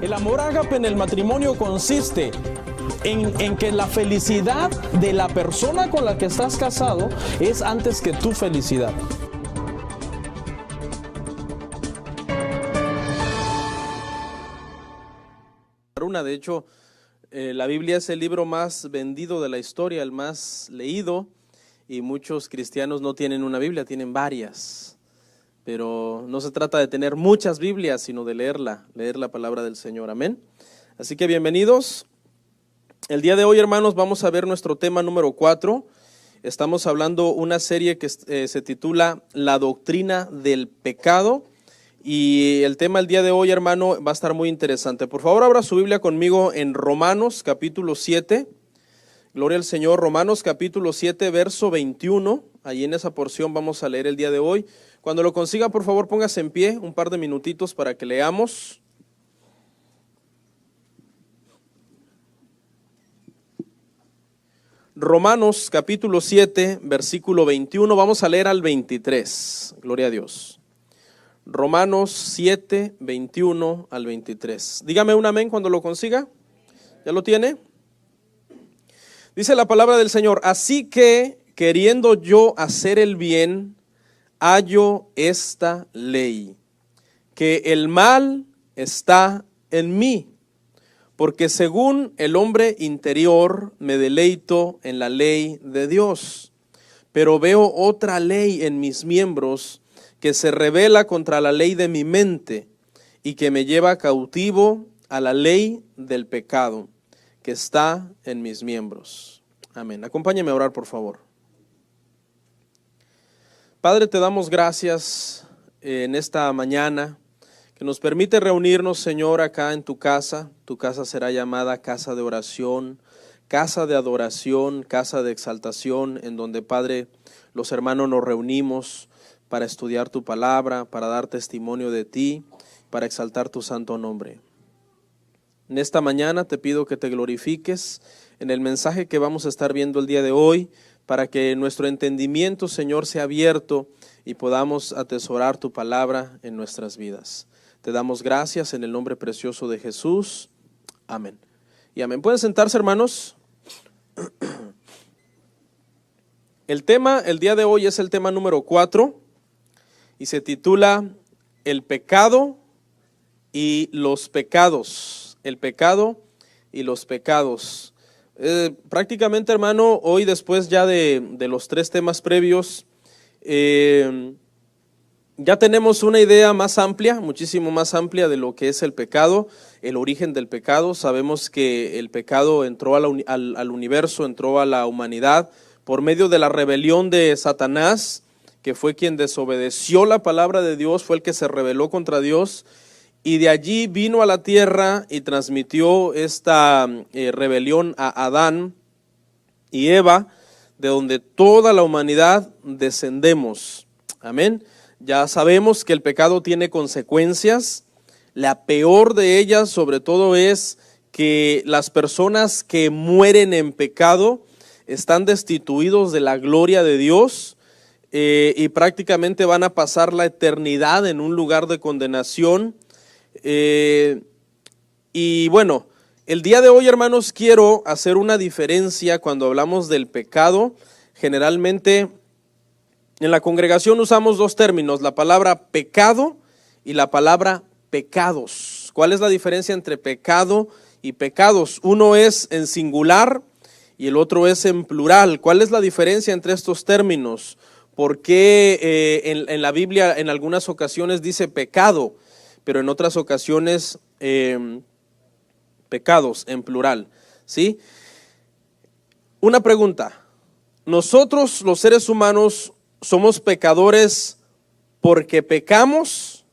El amor ágape en el matrimonio consiste en que la felicidad de la persona con la que estás casado es antes que tu felicidad. De hecho, la Biblia es el libro más vendido de la historia, el más leído, y muchos cristianos no tienen una Biblia, tienen varias. Pero no se trata de tener muchas Biblias, sino de leer la palabra del Señor. Amén. Así que bienvenidos. El día de hoy, hermanos, vamos a ver nuestro tema número 4. Estamos hablando una serie que se titula La doctrina del pecado. Y el tema del día de hoy, hermano, va a estar muy interesante. Por favor, abra su Biblia conmigo en Romanos capítulo 7. Gloria al Señor. Romanos capítulo 7, verso 21. Allí en esa porción vamos a leer el día de hoy. Cuando lo consiga, por favor, póngase en pie un par de minutitos para que leamos. Romanos capítulo 7, versículo 21. Vamos a leer al 23. Gloria a Dios. Romanos 7, 21 al 23. Dígame un amén cuando lo consiga. ¿Ya lo tiene? Dice la palabra del Señor: así que, queriendo yo hacer el bien, hallo esta ley, que el mal está en mí, porque según el hombre interior me deleito en la ley de Dios, pero veo otra ley en mis miembros, que se rebela contra la ley de mi mente y que me lleva cautivo a la ley del pecado que está en mis miembros. Amén. Acompáñame a orar, por favor. Padre, te damos gracias en esta mañana que nos permite reunirnos, Señor, acá en tu casa. Tu casa será llamada casa de oración, casa de adoración, casa de exaltación, en donde, Padre, los hermanos nos reunimos para estudiar tu palabra, para dar testimonio de ti, para exaltar tu santo nombre. En esta mañana te pido que te glorifiques en el mensaje que vamos a estar viendo el día de hoy, para que nuestro entendimiento, Señor, sea abierto y podamos atesorar tu palabra en nuestras vidas. Te damos gracias en el nombre precioso de Jesús. Amén. Y amén. ¿Pueden sentarse, hermanos? El tema, el día de hoy, es el tema número 4. Y se titula El pecado y los pecados. El pecado y los pecados. Prácticamente, hermano, hoy, después ya de los 3 temas previos, ya tenemos una idea más amplia, muchísimo más amplia de lo que es el pecado, el origen del pecado. Sabemos que el pecado entró al universo, entró a la humanidad por medio de la rebelión de Satanás, que fue quien desobedeció la palabra de Dios, fue el que se rebeló contra Dios, y de allí vino a la tierra y transmitió esta rebelión a Adán y Eva, de donde toda la humanidad descendemos. Amén. Ya sabemos que el pecado tiene consecuencias. La peor de ellas, sobre todo, es que las personas que mueren en pecado están destituidos de la gloria de Dios. Y prácticamente van a pasar la eternidad en un lugar de condenación. Y bueno, el día de hoy, hermanos, quiero hacer una diferencia cuando hablamos del pecado. Generalmente en la congregación usamos 2 términos, la palabra pecado y la palabra pecados. ¿Cuál es la diferencia entre pecado y pecados? Uno es en singular y el otro es en plural. ¿Cuál es la diferencia entre estos términos? ¿Por qué en la Biblia en algunas ocasiones dice pecado, pero en otras ocasiones pecados en plural? ¿Sí? Una pregunta. ¿Nosotros, los seres humanos, somos pecadores porque pecamos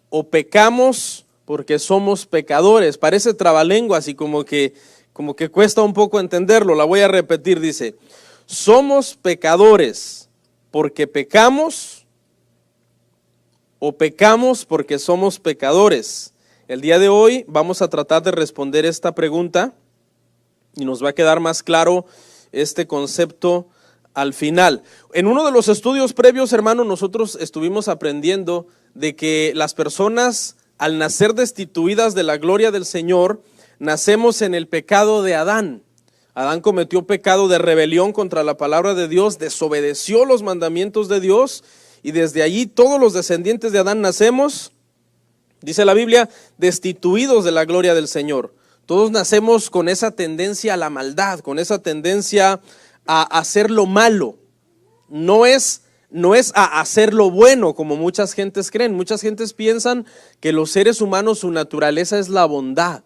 o pecamos porque somos pecadores? Parece trabalenguas y como que cuesta un poco entenderlo. La voy a repetir. Dice: ¿somos pecadores porque pecamos o pecamos porque somos pecadores? El día de hoy vamos a tratar de responder esta pregunta y nos va a quedar más claro este concepto al final. En uno de los estudios previos, hermanos, nosotros estuvimos aprendiendo de que las personas al nacer destituidas de la gloria del Señor, nacemos en el pecado de Adán. Adán cometió pecado de rebelión contra la palabra de Dios, desobedeció los mandamientos de Dios, y desde allí todos los descendientes de Adán nacemos, dice la Biblia, destituidos de la gloria del Señor. Todos nacemos con esa tendencia a la maldad, con esa tendencia a hacer lo malo. No es a hacer lo bueno, como muchas gentes creen. Muchas gentes piensan que los seres humanos, su naturaleza es la bondad.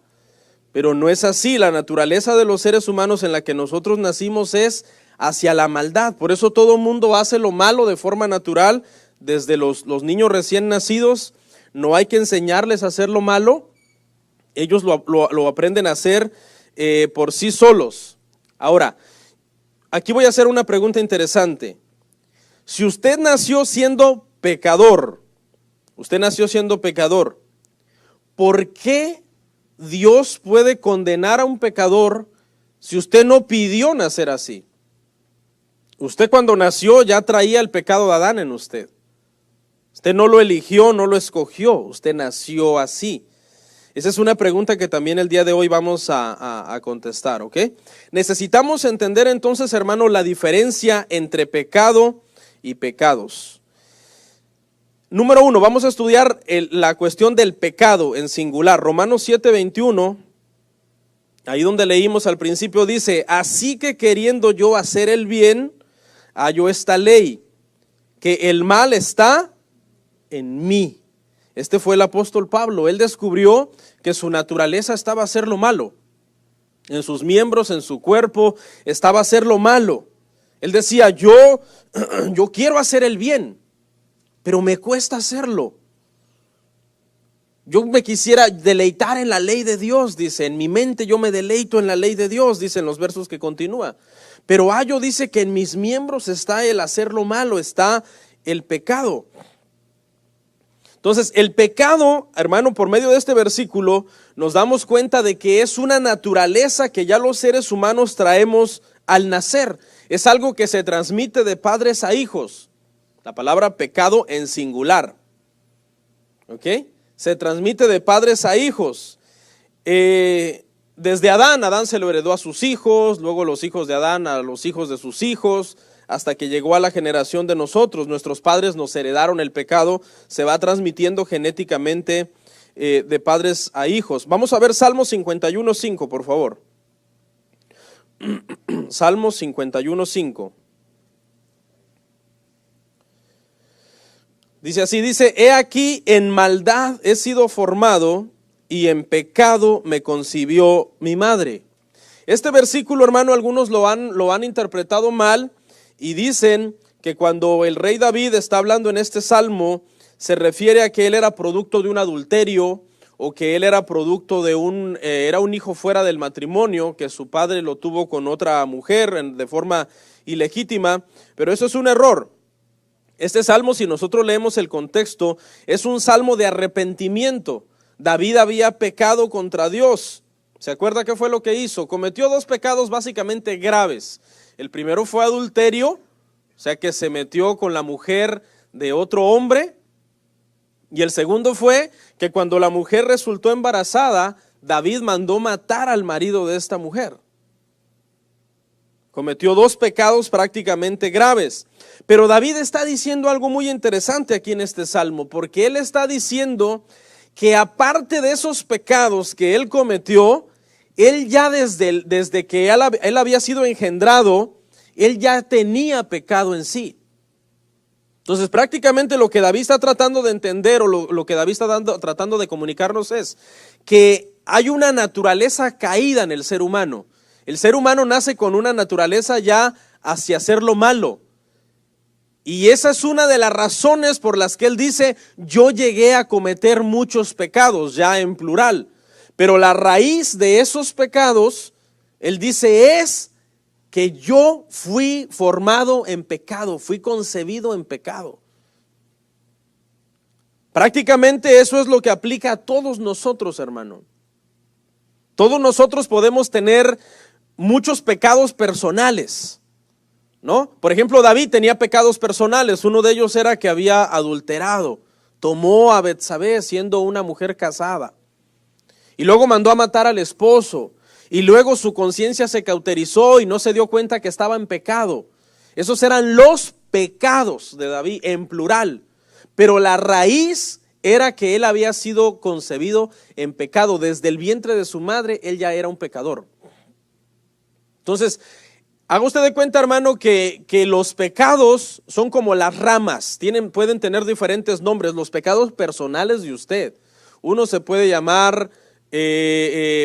Pero no es así. La naturaleza de los seres humanos en la que nosotros nacimos es hacia la maldad. Por eso todo mundo hace lo malo de forma natural. Desde los niños recién nacidos, no hay que enseñarles a hacer lo malo. Ellos lo aprenden a hacer por sí solos. Ahora, aquí voy a hacer una pregunta interesante. Si usted nació siendo pecador, ¿por qué Dios puede condenar a un pecador si usted no pidió nacer así? Usted cuando nació ya traía el pecado de Adán en usted. Usted no lo eligió, no lo escogió, usted nació así. Esa es una pregunta que también el día de hoy vamos a contestar, ¿ok? Necesitamos entender entonces, hermano, la diferencia entre pecado y pecados. Número 1, vamos a estudiar la cuestión del pecado en singular. Romanos 7:21, ahí donde leímos al principio, dice: así que queriendo yo hacer el bien, hallo esta ley, que el mal está en mí. Este fue el apóstol Pablo. Él descubrió que su naturaleza estaba a hacer lo malo. En sus miembros, en su cuerpo, estaba a hacer lo malo. Él decía, yo quiero hacer el bien, pero me cuesta hacerlo. Yo me quisiera deleitar en la ley de Dios, dice. En mi mente yo me deleito en la ley de Dios, dice en los versos que continúa. Pero hallo, dice, que en mis miembros está el hacer lo malo, está el pecado. Entonces, el pecado, hermano, por medio de este versículo, nos damos cuenta de que es una naturaleza que ya los seres humanos traemos al nacer. Es algo que se transmite de padres a hijos. La palabra pecado en singular. ¿Ok? Se transmite de padres a hijos. Desde Adán se lo heredó a sus hijos, luego los hijos de Adán a los hijos de sus hijos, hasta que llegó a la generación de nosotros. Nuestros padres nos heredaron el pecado, se va transmitiendo genéticamente de padres a hijos. Vamos a ver Salmo 51:5, por favor. Salmo 51:5. Dice así, dice, he aquí en maldad he sido formado y en pecado me concibió mi madre. Este versículo, hermano, algunos lo han interpretado mal y dicen que cuando el rey David está hablando en este salmo, se refiere a que él era producto de un adulterio o que él era producto de era un hijo fuera del matrimonio, que su padre lo tuvo con otra mujer de forma ilegítima, pero eso es un error. Este salmo, si nosotros leemos el contexto, es un salmo de arrepentimiento. David había pecado contra Dios. ¿Se acuerda qué fue lo que hizo? Cometió dos pecados básicamente graves. El primero fue adulterio, o sea que se metió con la mujer de otro hombre. Y el segundo fue que cuando la mujer resultó embarazada, David mandó matar al marido de esta mujer. Cometió dos pecados prácticamente graves. Pero David está diciendo algo muy interesante aquí en este salmo, porque él está diciendo que aparte de esos pecados que él cometió, él ya desde que él había sido engendrado, él ya tenía pecado en sí. Entonces prácticamente lo que David está tratando de entender o lo que David está tratando de comunicarnos es que hay una naturaleza caída en el ser humano. El ser humano nace con una naturaleza ya hacia hacer lo malo. Y esa es una de las razones por las que él dice, yo llegué a cometer muchos pecados, ya en plural. Pero la raíz de esos pecados, él dice, es que yo fui formado en pecado, fui concebido en pecado. Prácticamente eso es lo que aplica a todos nosotros, hermano. Todos nosotros podemos tener muchos pecados personales, ¿no? Por ejemplo, David tenía pecados personales. Uno de ellos era que había adulterado. Tomó a Betsabé siendo una mujer casada. Y luego mandó a matar al esposo. Y luego su conciencia se cauterizó y no se dio cuenta que estaba en pecado. Esos eran los pecados de David en plural. Pero la raíz era que él había sido concebido en pecado. Desde el vientre de su madre, él ya era un pecador. Entonces, haga usted de cuenta, hermano, que los pecados son como las ramas. Pueden tener diferentes nombres. Los pecados personales de usted. Uno se puede llamar,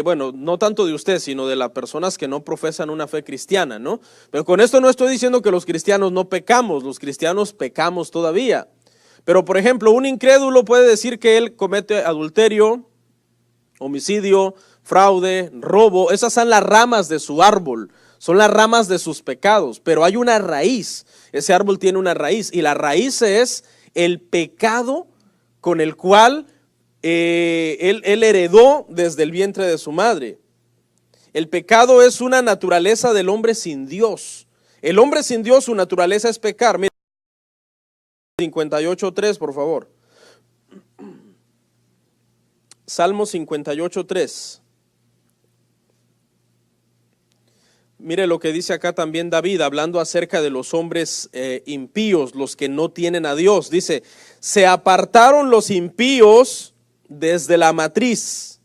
bueno, no tanto de usted, sino de las personas que no profesan una fe cristiana, ¿no? Pero con esto no estoy diciendo que los cristianos no pecamos. Los cristianos pecamos todavía. Pero, por ejemplo, un incrédulo puede decir que él comete adulterio, homicidio, fraude, robo. Esas son las ramas de su árbol, son las ramas de sus pecados. Pero hay una raíz, ese árbol tiene una raíz. Y la raíz es el pecado con el cual él heredó desde el vientre de su madre. El pecado es una naturaleza del hombre sin Dios. El hombre sin Dios, su naturaleza es pecar. Mira, 58:3, por favor. Salmo 58:3. Mire lo que dice acá también David, hablando acerca de los hombres impíos, los que no tienen a Dios. Dice, se apartaron los impíos desde la matriz,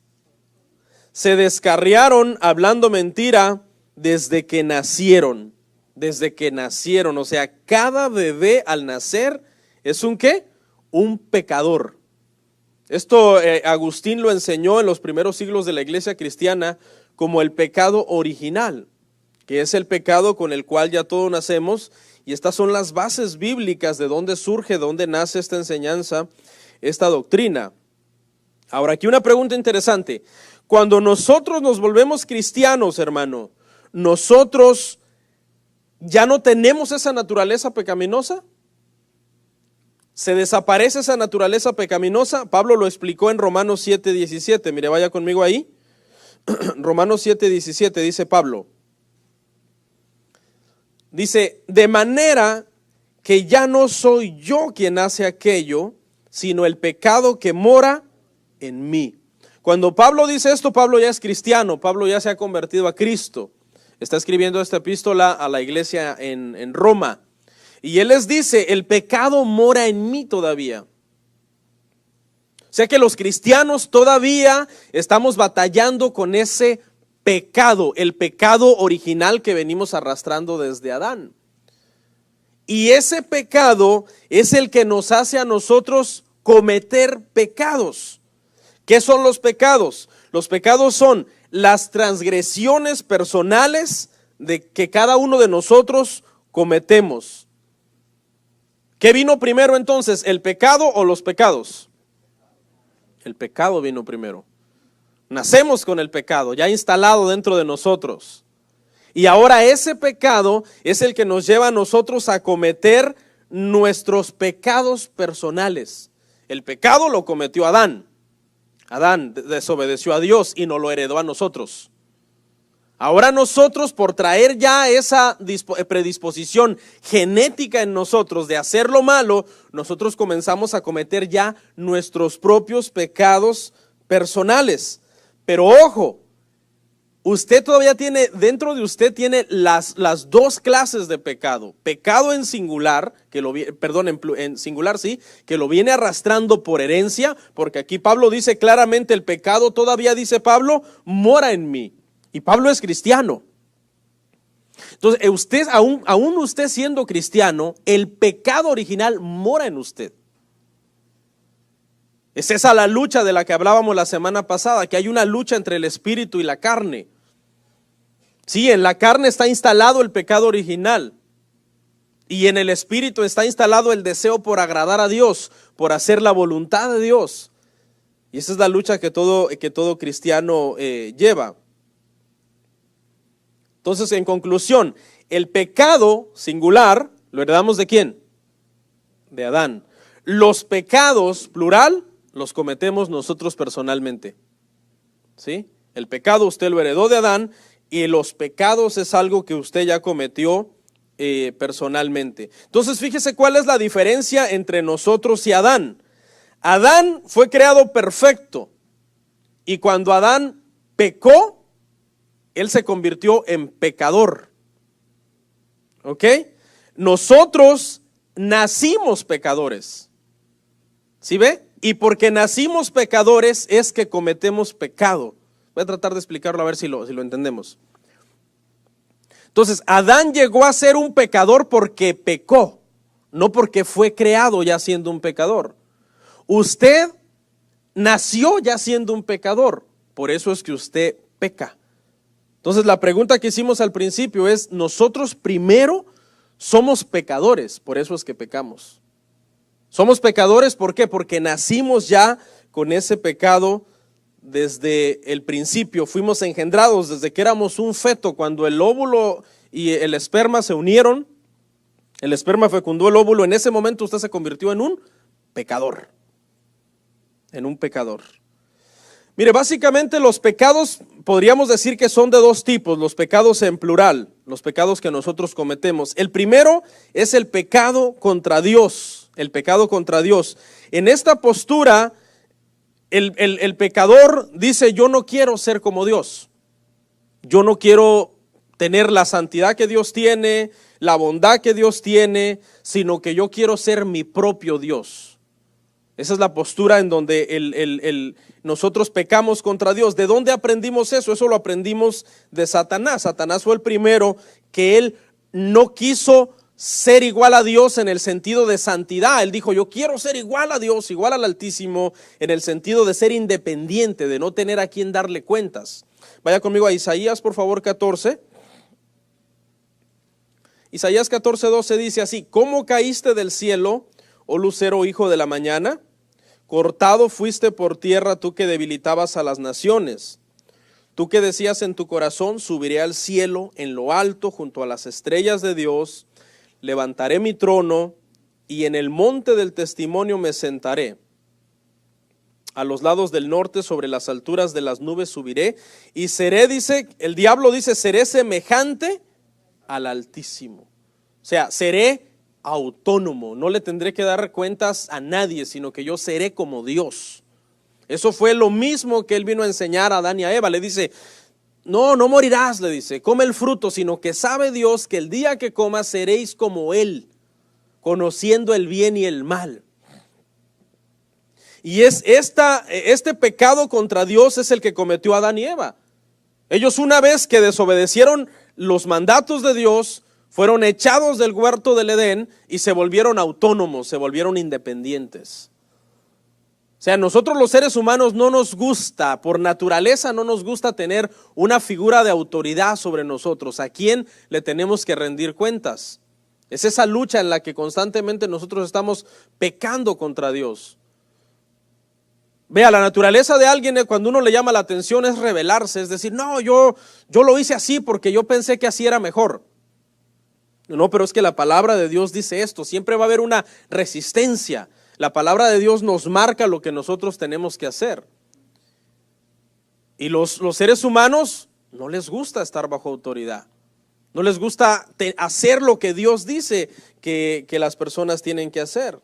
se descarriaron hablando mentira desde que nacieron. Desde que nacieron, o sea, cada bebé al nacer es un ¿qué? Un pecador. Esto Agustín lo enseñó en los primeros siglos de la iglesia cristiana como el pecado original, que es el pecado con el cual ya todos nacemos, y estas son las bases bíblicas de dónde surge, dónde nace esta enseñanza, esta doctrina. Ahora, aquí una pregunta interesante. Cuando nosotros nos volvemos cristianos, hermano, nosotros ya no tenemos esa naturaleza pecaminosa. ¿Se desaparece esa naturaleza pecaminosa? Pablo lo explicó en Romanos 7:17. Mire, vaya conmigo ahí. Romanos 7:17 dice Pablo. Dice, de manera que ya no soy yo quien hace aquello, sino el pecado que mora en mí. Cuando Pablo dice esto, Pablo ya es cristiano, Pablo ya se ha convertido a Cristo. Está escribiendo esta epístola a la iglesia en Roma. Y él les dice, el pecado mora en mí todavía. O sea que los cristianos todavía estamos batallando con ese pecado, el pecado original que venimos arrastrando desde Adán. Y ese pecado es el que nos hace a nosotros cometer pecados. ¿Qué son los pecados? Los pecados son las transgresiones personales de que cada uno de nosotros cometemos. ¿Qué vino primero entonces, el pecado o los pecados? El pecado vino primero. Nacemos con el pecado ya instalado dentro de nosotros. Y ahora ese pecado es el que nos lleva a nosotros a cometer nuestros pecados personales. El pecado lo cometió Adán. Adán desobedeció a Dios y nos lo heredó a nosotros. Ahora nosotros, por traer ya esa predisposición genética en nosotros de hacer lo malo, nosotros comenzamos a cometer ya nuestros propios pecados personales. Pero ojo, usted todavía tiene, dentro de usted tiene las dos clases de pecado. Pecado en singular, en singular sí, que lo viene arrastrando por herencia, porque aquí Pablo dice claramente el pecado todavía, dice Pablo, mora en mí. Y Pablo es cristiano. Entonces, usted, aún usted siendo cristiano, el pecado original mora en usted. Es esa la lucha de la que hablábamos la semana pasada, que hay una lucha entre el espíritu y la carne. Sí, en la carne está instalado el pecado original y en el espíritu está instalado el deseo por agradar a Dios, por hacer la voluntad de Dios. Y esa es la lucha que todo cristiano lleva. Entonces, en conclusión, el pecado singular, ¿lo heredamos de quién? De Adán. Los pecados, plural, los cometemos nosotros personalmente. ¿Sí? El pecado usted lo heredó de Adán y los pecados es algo que usted ya cometió personalmente. Entonces, fíjese cuál es la diferencia entre nosotros y Adán. Adán fue creado perfecto y cuando Adán pecó, él se convirtió en pecador. ¿Ok? Nosotros nacimos pecadores. ¿Sí ve? Y porque nacimos pecadores es que cometemos pecado. Voy a tratar de explicarlo a ver si lo entendemos. Entonces, Adán llegó a ser un pecador porque pecó, no porque fue creado ya siendo un pecador. Usted nació ya siendo un pecador, por eso es que usted peca. Entonces, la pregunta que hicimos al principio es, nosotros primero somos pecadores, por eso es que pecamos. Somos pecadores, ¿por qué? Porque nacimos ya con ese pecado desde el principio. Fuimos engendrados desde que éramos un feto. Cuando el óvulo y el esperma se unieron, el esperma fecundó el óvulo, en ese momento usted se convirtió en un pecador. En un pecador. Mire, básicamente los pecados podríamos decir que son de dos tipos, los pecados en plural, los pecados que nosotros cometemos. El primero es el pecado contra Dios, el pecado contra Dios. En esta postura, el pecador dice, yo no quiero ser como Dios, yo no quiero tener la santidad que Dios tiene, la bondad que Dios tiene, sino que yo quiero ser mi propio Dios. Esa es la postura en donde nosotros pecamos contra Dios. ¿De dónde aprendimos eso? Eso lo aprendimos de Satanás. Satanás fue el primero que él no quiso ser igual a Dios en el sentido de santidad. Él dijo, yo quiero ser igual a Dios, igual al Altísimo, en el sentido de ser independiente, de no tener a quien darle cuentas. Vaya conmigo a Isaías, por favor, 14. Isaías 14:12 dice así, ¿cómo caíste del cielo, oh lucero hijo de la mañana? Cortado fuiste por tierra tú que debilitabas a las naciones. Tú que decías en tu corazón, subiré al cielo en lo alto junto a las estrellas de Dios, levantaré mi trono y en el monte del testimonio me sentaré. A los lados del norte, sobre las alturas de las nubes subiré y seré, dice, el diablo dice, seré semejante al Altísimo. O sea, seré autónomo, no le tendré que dar cuentas a nadie, sino que yo seré como Dios. Eso fue lo mismo que él vino a enseñar a Adán y a Eva. Le dice, no morirás, le dice, come el fruto, sino que sabe Dios que el día que comas seréis como Él, conociendo el bien y el mal. Y este pecado contra Dios es el que cometió Adán y Eva. Ellos, una vez que desobedecieron los mandatos de Dios, fueron echados del huerto del Edén y se volvieron autónomos, se volvieron independientes. O sea, nosotros los seres humanos no nos gusta, por naturaleza no nos gusta tener una figura de autoridad sobre nosotros, a quien le tenemos que rendir cuentas. Es esa lucha en la que constantemente nosotros estamos pecando contra Dios. Vea, la naturaleza de alguien cuando uno le llama la atención es rebelarse, es decir, no, yo lo hice así porque yo pensé que así era mejor. No, pero es que la palabra de Dios dice esto, siempre va a haber una resistencia. La palabra de Dios nos marca lo que nosotros tenemos que hacer. Y los seres humanos no les gusta estar bajo autoridad. No les gusta hacer lo que Dios dice que las personas tienen que hacer.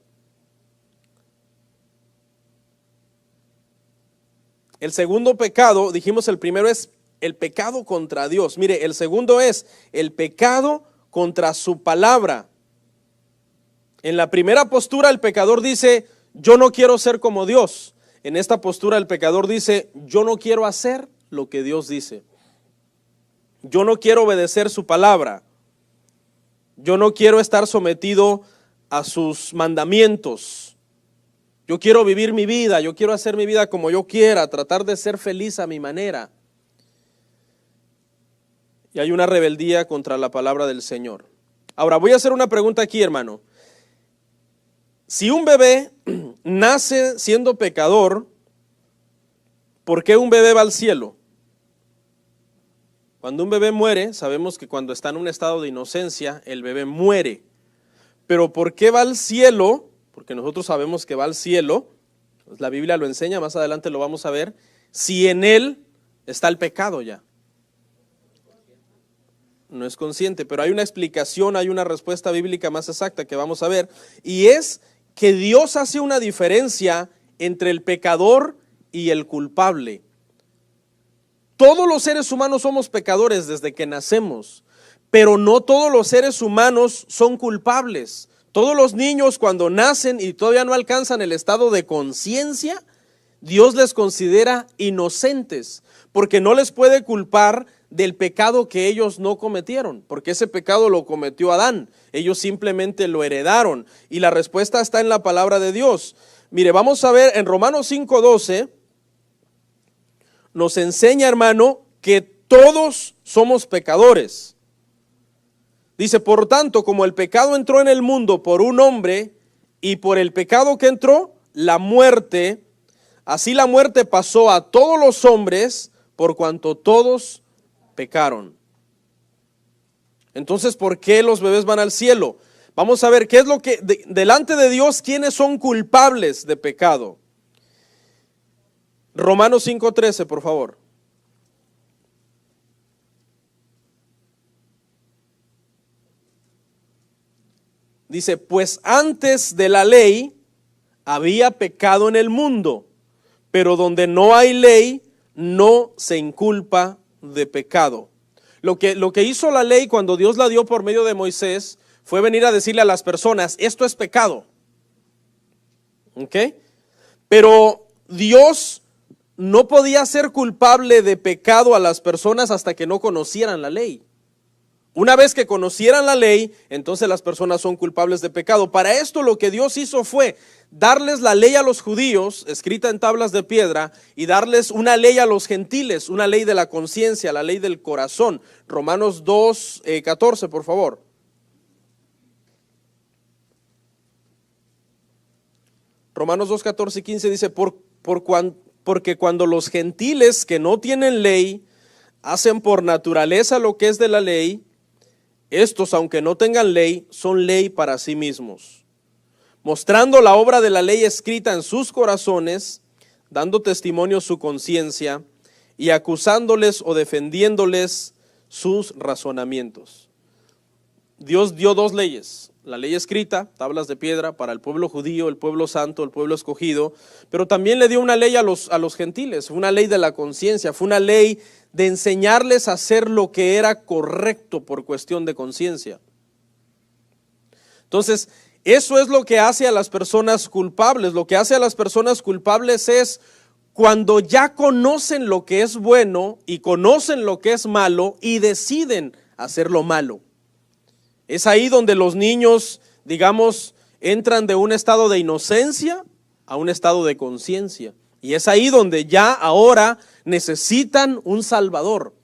El segundo pecado, dijimos el primero es el pecado contra Dios. Mire, el segundo es el pecado contra su palabra. En la primera postura el pecador dice, yo no quiero ser como Dios. En esta postura el pecador dice, yo no quiero hacer lo que Dios dice. Yo no quiero obedecer su palabra. Yo no quiero estar sometido a sus mandamientos. Yo quiero vivir mi vida, yo quiero hacer mi vida como yo quiera, tratar de ser feliz a mi manera. Y hay una rebeldía contra la palabra del Señor. Ahora voy a hacer una pregunta aquí, hermano. Si un bebé nace siendo pecador, ¿por qué un bebé va al cielo? Cuando un bebé muere, sabemos que cuando está en un estado de inocencia, el bebé muere. Pero ¿por qué va al cielo? Porque nosotros sabemos que va al cielo, la Biblia lo enseña, más adelante lo vamos a ver, si en él está el pecado ya. No es consciente, pero hay una explicación, hay una respuesta bíblica más exacta que vamos a ver, y es que Dios hace una diferencia entre el pecador y el culpable. Todos los seres humanos somos pecadores desde que nacemos, pero no todos los seres humanos son culpables. Todos los niños cuando nacen y todavía no alcanzan el estado de conciencia, Dios les considera inocentes, porque no les puede culpar del pecado que ellos no cometieron, porque ese pecado lo cometió Adán, ellos simplemente lo heredaron, y la respuesta está en la palabra de Dios. Mire, vamos a ver en Romanos 5:12, nos enseña, hermano, que todos somos pecadores. Dice, por tanto, como el pecado entró en el mundo por un hombre, y por el pecado que entró, la muerte, así la muerte pasó a todos los hombres, por cuanto todos pecaron. Entonces, ¿por qué los bebés van al cielo? Vamos a ver qué es lo que, delante de Dios, ¿quiénes son culpables de pecado? Romanos 5:13, por favor. Dice, pues antes de la ley había pecado en el mundo, pero donde no hay ley, no se inculpa de pecado. Lo que hizo la ley cuando Dios la dio por medio de Moisés fue venir a decirle a las personas, esto es pecado. ¿Ok? Pero Dios no podía ser culpable de pecado a las personas hasta que no conocieran la ley. Una vez que conocieran la ley, entonces las personas son culpables de pecado. Para esto lo que Dios hizo fue darles la ley a los judíos, escrita en tablas de piedra, y darles una ley a los gentiles, una ley de la conciencia, la ley del corazón. Romanos 2:14, por favor. Romanos 2:14 y 15 dice, porque cuando los gentiles que no tienen ley hacen por naturaleza lo que es de la ley, estos, aunque no tengan ley, son ley para sí mismos, mostrando la obra de la ley escrita en sus corazones, dando testimonio su conciencia y acusándoles o defendiéndoles sus razonamientos. Dios dio dos leyes, la ley escrita, tablas de piedra, para el pueblo judío, el pueblo santo, el pueblo escogido, pero también le dio una ley a los gentiles, una ley de la conciencia, fue una ley de enseñarles a hacer lo que era correcto por cuestión de conciencia. Entonces, eso es lo que hace a las personas culpables. Lo que hace a las personas culpables es cuando ya conocen lo que es bueno y conocen lo que es malo y deciden hacer lo malo. Es ahí donde los niños, digamos, entran de un estado de inocencia a un estado de conciencia. Y es ahí donde ya ahora necesitan un salvador.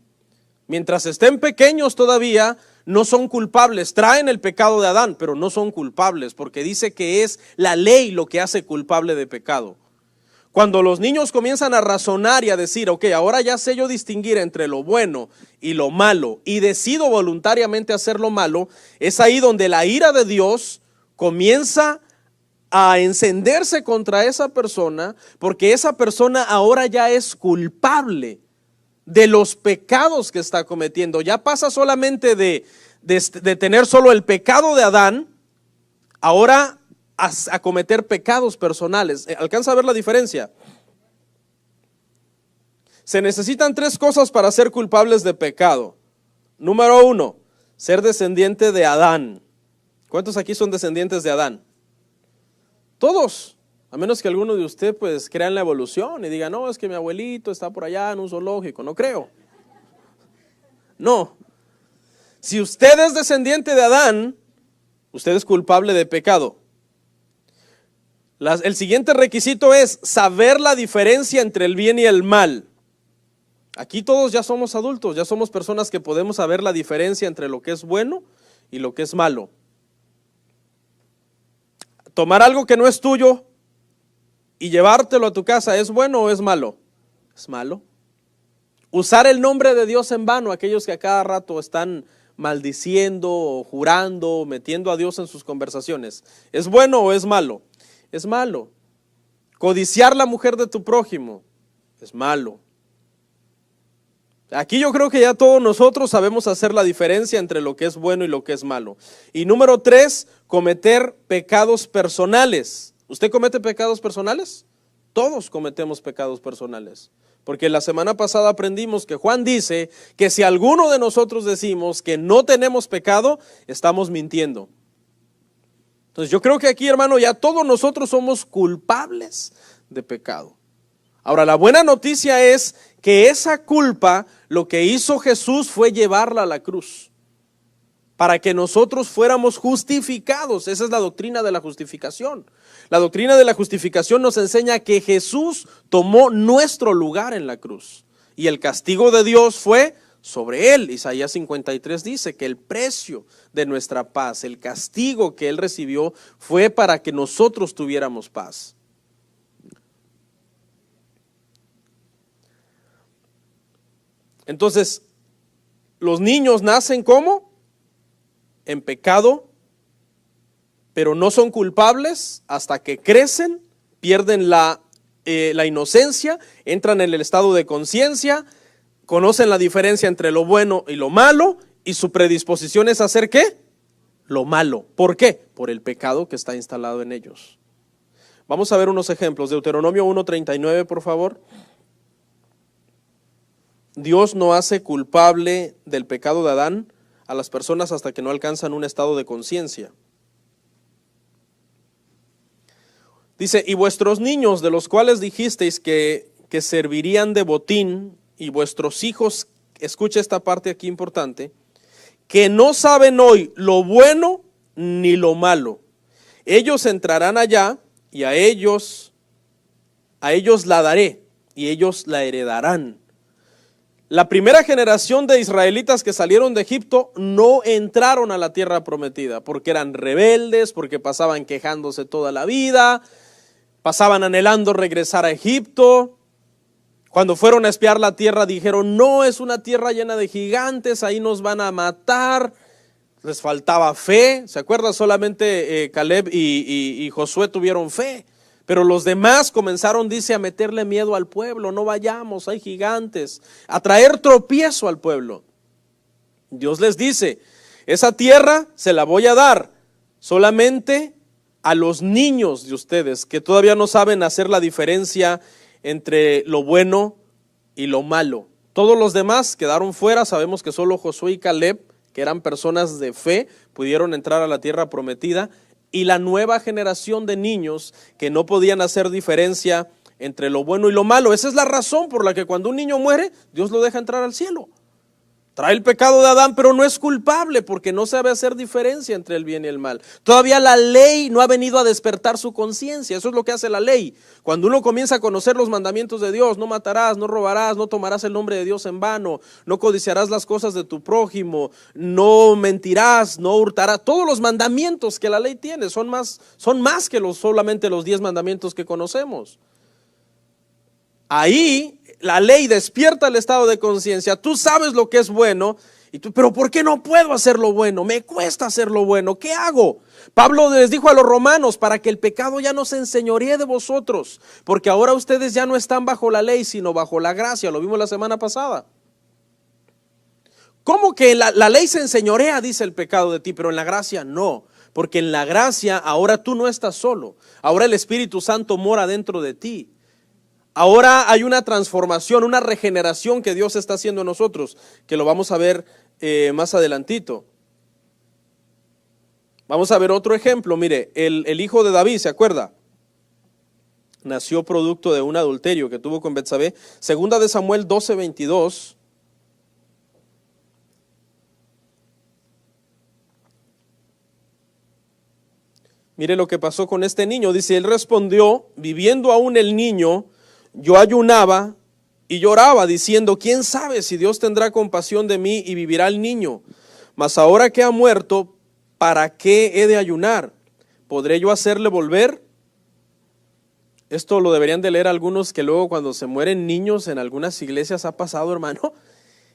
Mientras estén pequeños todavía no son culpables, traen el pecado de Adán, pero no son culpables, porque dice que es la ley lo que hace culpable de pecado. Cuando los niños comienzan a razonar y a decir, ok, ahora ya sé yo distinguir entre lo bueno y lo malo, y decido voluntariamente hacer lo malo, es ahí donde la ira de Dios comienza a encenderse contra esa persona, porque esa persona ahora ya es culpable de los pecados que está cometiendo. Ya pasa solamente de tener solo el pecado de Adán, ahora a cometer pecados personales. ¿Alcanza a ver la diferencia? Se necesitan tres cosas para ser culpables de pecado. Número 1, ser descendiente de Adán. ¿Cuántos aquí son descendientes de Adán? Todos, a menos que alguno de ustedes pues crea en la evolución y diga, no, es que mi abuelito está por allá en un zoológico. No creo. No. Si usted es descendiente de Adán, usted es culpable de pecado. El siguiente requisito es saber la diferencia entre el bien y el mal. Aquí todos ya somos adultos, ya somos personas que podemos saber la diferencia entre lo que es bueno y lo que es malo. Tomar algo que no es tuyo y llevártelo a tu casa, ¿es bueno o es malo? Es malo. Usar el nombre de Dios en vano, aquellos que a cada rato están maldiciendo o jurando o metiendo a Dios en sus conversaciones, ¿es bueno o es malo? Es malo. Codiciar la mujer de tu prójimo, es malo. Aquí yo creo que ya todos nosotros sabemos hacer la diferencia entre lo que es bueno y lo que es malo. Y número 3, cometer pecados personales. ¿Usted comete pecados personales? Todos cometemos pecados personales. Porque la semana pasada aprendimos que Juan dice que si alguno de nosotros decimos que no tenemos pecado, estamos mintiendo. Entonces yo creo que aquí, hermano, ya todos nosotros somos culpables de pecado. Ahora, la buena noticia es que esa culpa, lo que hizo Jesús fue llevarla a la cruz, para que nosotros fuéramos justificados. Esa es la doctrina de la justificación. La doctrina de la justificación nos enseña que Jesús tomó nuestro lugar en la cruz, y el castigo de Dios fue sobre él. Isaías 53 dice que el precio de nuestra paz, el castigo que él recibió, fue para que nosotros tuviéramos paz. Entonces, los niños nacen ¿cómo? En pecado, pero no son culpables hasta que crecen, pierden la inocencia, entran en el estado de conciencia, conocen la diferencia entre lo bueno y lo malo, y su predisposición es hacer ¿qué? Lo malo. ¿Por qué? Por el pecado que está instalado en ellos. Vamos a ver unos ejemplos. Deuteronomio 1:39, por favor. Dios no hace culpable del pecado de Adán a las personas hasta que no alcanzan un estado de conciencia. Dice, y vuestros niños, de los cuales dijisteis que servirían de botín, y vuestros hijos, escucha esta parte aquí importante, que no saben hoy lo bueno ni lo malo, ellos entrarán allá, y a ellos la daré, y ellos la heredarán. La primera generación de israelitas que salieron de Egipto no entraron a la tierra prometida porque eran rebeldes, porque pasaban quejándose toda la vida, pasaban anhelando regresar a Egipto. Cuando fueron a espiar la tierra dijeron, no, es una tierra llena de gigantes, ahí nos van a matar. Les faltaba fe. ¿Se acuerdan? Solamente Caleb y Josué tuvieron fe. Pero los demás comenzaron, dice, a meterle miedo al pueblo. No vayamos, hay gigantes. A traer tropiezo al pueblo. Dios les dice, esa tierra se la voy a dar solamente a los niños de ustedes, que todavía no saben hacer la diferencia entre lo bueno y lo malo. Todos los demás quedaron fuera. Sabemos que solo Josué y Caleb, que eran personas de fe, pudieron entrar a la tierra prometida. Y la nueva generación de niños que no podían hacer diferencia entre lo bueno y lo malo. Esa es la razón por la que cuando un niño muere, Dios lo deja entrar al cielo. Trae el pecado de Adán, pero no es culpable porque no sabe hacer diferencia entre el bien y el mal. Todavía la ley no ha venido a despertar su conciencia. Eso es lo que hace la ley. Cuando uno comienza a conocer los mandamientos de Dios, no matarás, no robarás, no tomarás el nombre de Dios en vano, no codiciarás las cosas de tu prójimo, no mentirás, no hurtarás. Todos los mandamientos que la ley tiene son más que solamente los 10 mandamientos que conocemos. Ahí la ley despierta el estado de conciencia. Tú sabes lo que es bueno, pero ¿por qué no puedo hacer lo bueno? Me cuesta hacer lo bueno. ¿Qué hago? Pablo les dijo a los romanos, para que el pecado ya no se enseñoree de vosotros, porque ahora ustedes ya no están bajo la ley, sino bajo la gracia. Lo vimos la semana pasada. ¿Cómo que la ley se enseñorea, dice el pecado de ti, pero en la gracia no? Porque en la gracia ahora tú no estás solo. Ahora el Espíritu Santo mora dentro de ti. Ahora hay una transformación, una regeneración que Dios está haciendo en nosotros, que lo vamos a ver más adelantito. Vamos a ver otro ejemplo. Mire, el hijo de David, ¿se acuerda? Nació producto de un adulterio que tuvo con Betsabé. Segunda de Samuel 12:22. Mire lo que pasó con este niño. Dice, él respondió, viviendo aún el niño, yo ayunaba y lloraba diciendo, ¿quién sabe si Dios tendrá compasión de mí y vivirá el niño? Mas ahora que ha muerto, ¿para qué he de ayunar? ¿Podré yo hacerle volver? Esto lo deberían de leer algunos que luego cuando se mueren niños en algunas iglesias ha pasado, hermano.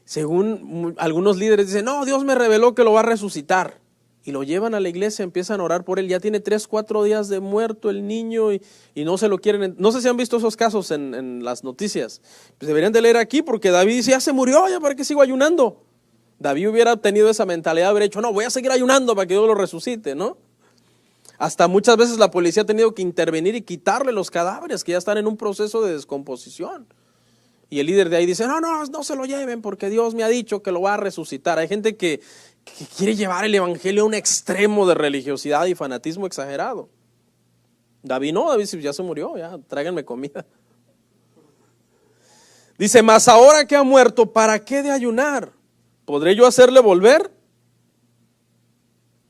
Según algunos líderes dicen, no, Dios me reveló que lo va a resucitar. Y lo llevan a la iglesia, empiezan a orar por él. Ya tiene 3-4 días de muerto el niño y no se lo quieren. No sé si han visto esos casos en las noticias. Pues deberían de leer aquí porque David dice, ya se murió, ya para qué sigo ayunando. David hubiera tenido esa mentalidad, hubiera dicho, no, voy a seguir ayunando para que Dios lo resucite, ¿no? Hasta muchas veces la policía ha tenido que intervenir y quitarle los cadáveres que ya están en un proceso de descomposición. Y el líder de ahí dice, no se lo lleven porque Dios me ha dicho que lo va a resucitar. Hay gente que quiere llevar el evangelio a un extremo de religiosidad y fanatismo exagerado. David ya se murió, ya tráiganme comida. Dice, mas ahora que ha muerto, ¿para qué de ayunar? ¿Podré yo hacerle volver?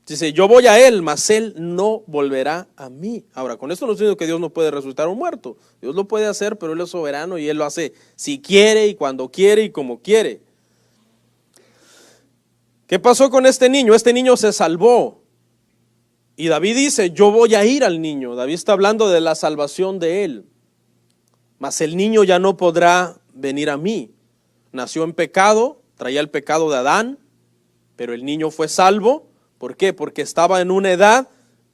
Dice, yo voy a él, mas él no volverá a mí. Ahora, con esto no estoy diciendo que Dios no puede resucitar a un muerto. Dios lo puede hacer, pero Él es soberano y Él lo hace si quiere y cuando quiere y como quiere. ¿Qué pasó con este niño? Este niño se salvó. Y David dice, yo voy a ir al niño. David está hablando de la salvación de él. Mas el niño ya no podrá venir a mí. Nació en pecado, traía el pecado de Adán, pero el niño fue salvo. ¿Por qué? Porque estaba en una edad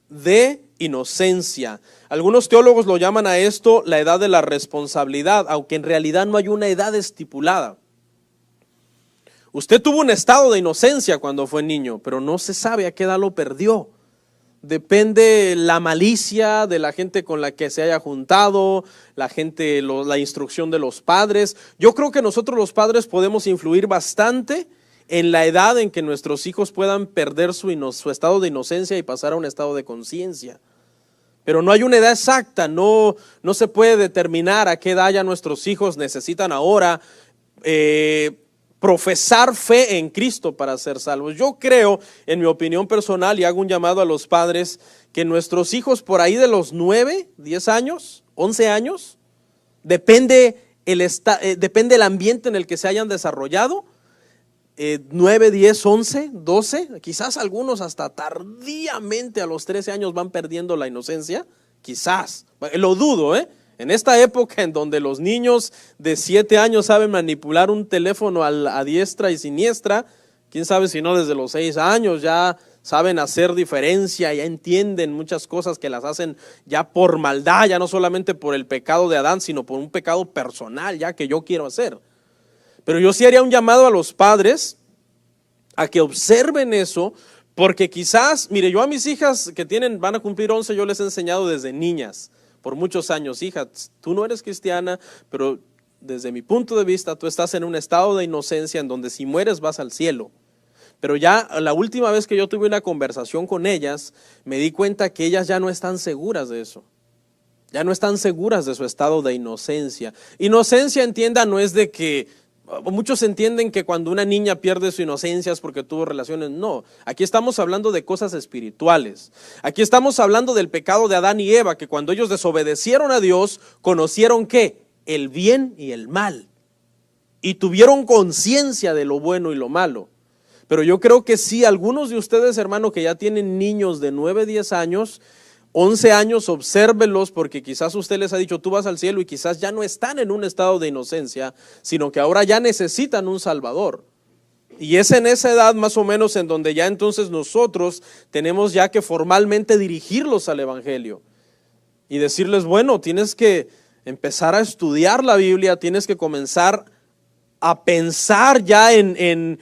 de inocencia. Algunos teólogos lo llaman a esto la edad de la responsabilidad, aunque en realidad no hay una edad estipulada. Usted tuvo un estado de inocencia cuando fue niño, pero no se sabe a qué edad lo perdió. Depende la malicia de la gente con la que se haya juntado, la instrucción de los padres. Yo creo que nosotros los padres podemos influir bastante en la edad en que nuestros hijos puedan perder su estado de inocencia y pasar a un estado de conciencia. Pero no hay una edad exacta, no se puede determinar a qué edad ya nuestros hijos necesitan ahora profesar fe en Cristo para ser salvos. Yo creo, en mi opinión personal, y hago un llamado a los padres, que nuestros hijos por ahí de los 9, 10 años, 11 años, depende el ambiente en el que se hayan desarrollado, 9, 10, 11, 12, quizás algunos hasta tardíamente a los 13 años van perdiendo la inocencia, quizás, lo dudo, En esta época en donde los niños de 7 años saben manipular un teléfono a diestra y siniestra, quién sabe si no desde los 6 años ya saben hacer diferencia, ya entienden muchas cosas que las hacen ya por maldad, ya no solamente por el pecado de Adán, sino por un pecado personal ya que yo quiero hacer. Pero yo sí haría un llamado a los padres a que observen eso, porque quizás, mire, yo a mis hijas que van a cumplir 11, yo les he enseñado desde niñas, por muchos años, hija, tú no eres cristiana, pero desde mi punto de vista, tú estás en un estado de inocencia en donde si mueres vas al cielo. Pero ya la última vez que yo tuve una conversación con ellas, me di cuenta que ellas ya no están seguras de eso. Ya no están seguras de su estado de inocencia. Inocencia, entienda, no es de que muchos entienden que cuando una niña pierde su inocencia es porque tuvo relaciones. No, aquí estamos hablando de cosas espirituales. Aquí estamos hablando del pecado de Adán y Eva, que cuando ellos desobedecieron a Dios, conocieron ¿qué? El bien y el mal. Y tuvieron conciencia de lo bueno y lo malo. Pero yo creo que sí, algunos de ustedes, hermano, que ya tienen niños de 9, 10 años, 11 años, obsérvelos, porque quizás usted les ha dicho tú vas al cielo y quizás ya no están en un estado de inocencia, sino que ahora ya necesitan un Salvador. Y es en esa edad más o menos en donde ya entonces nosotros tenemos ya que formalmente dirigirlos al Evangelio y decirles, bueno, tienes que empezar a estudiar la Biblia, tienes que comenzar a pensar ya en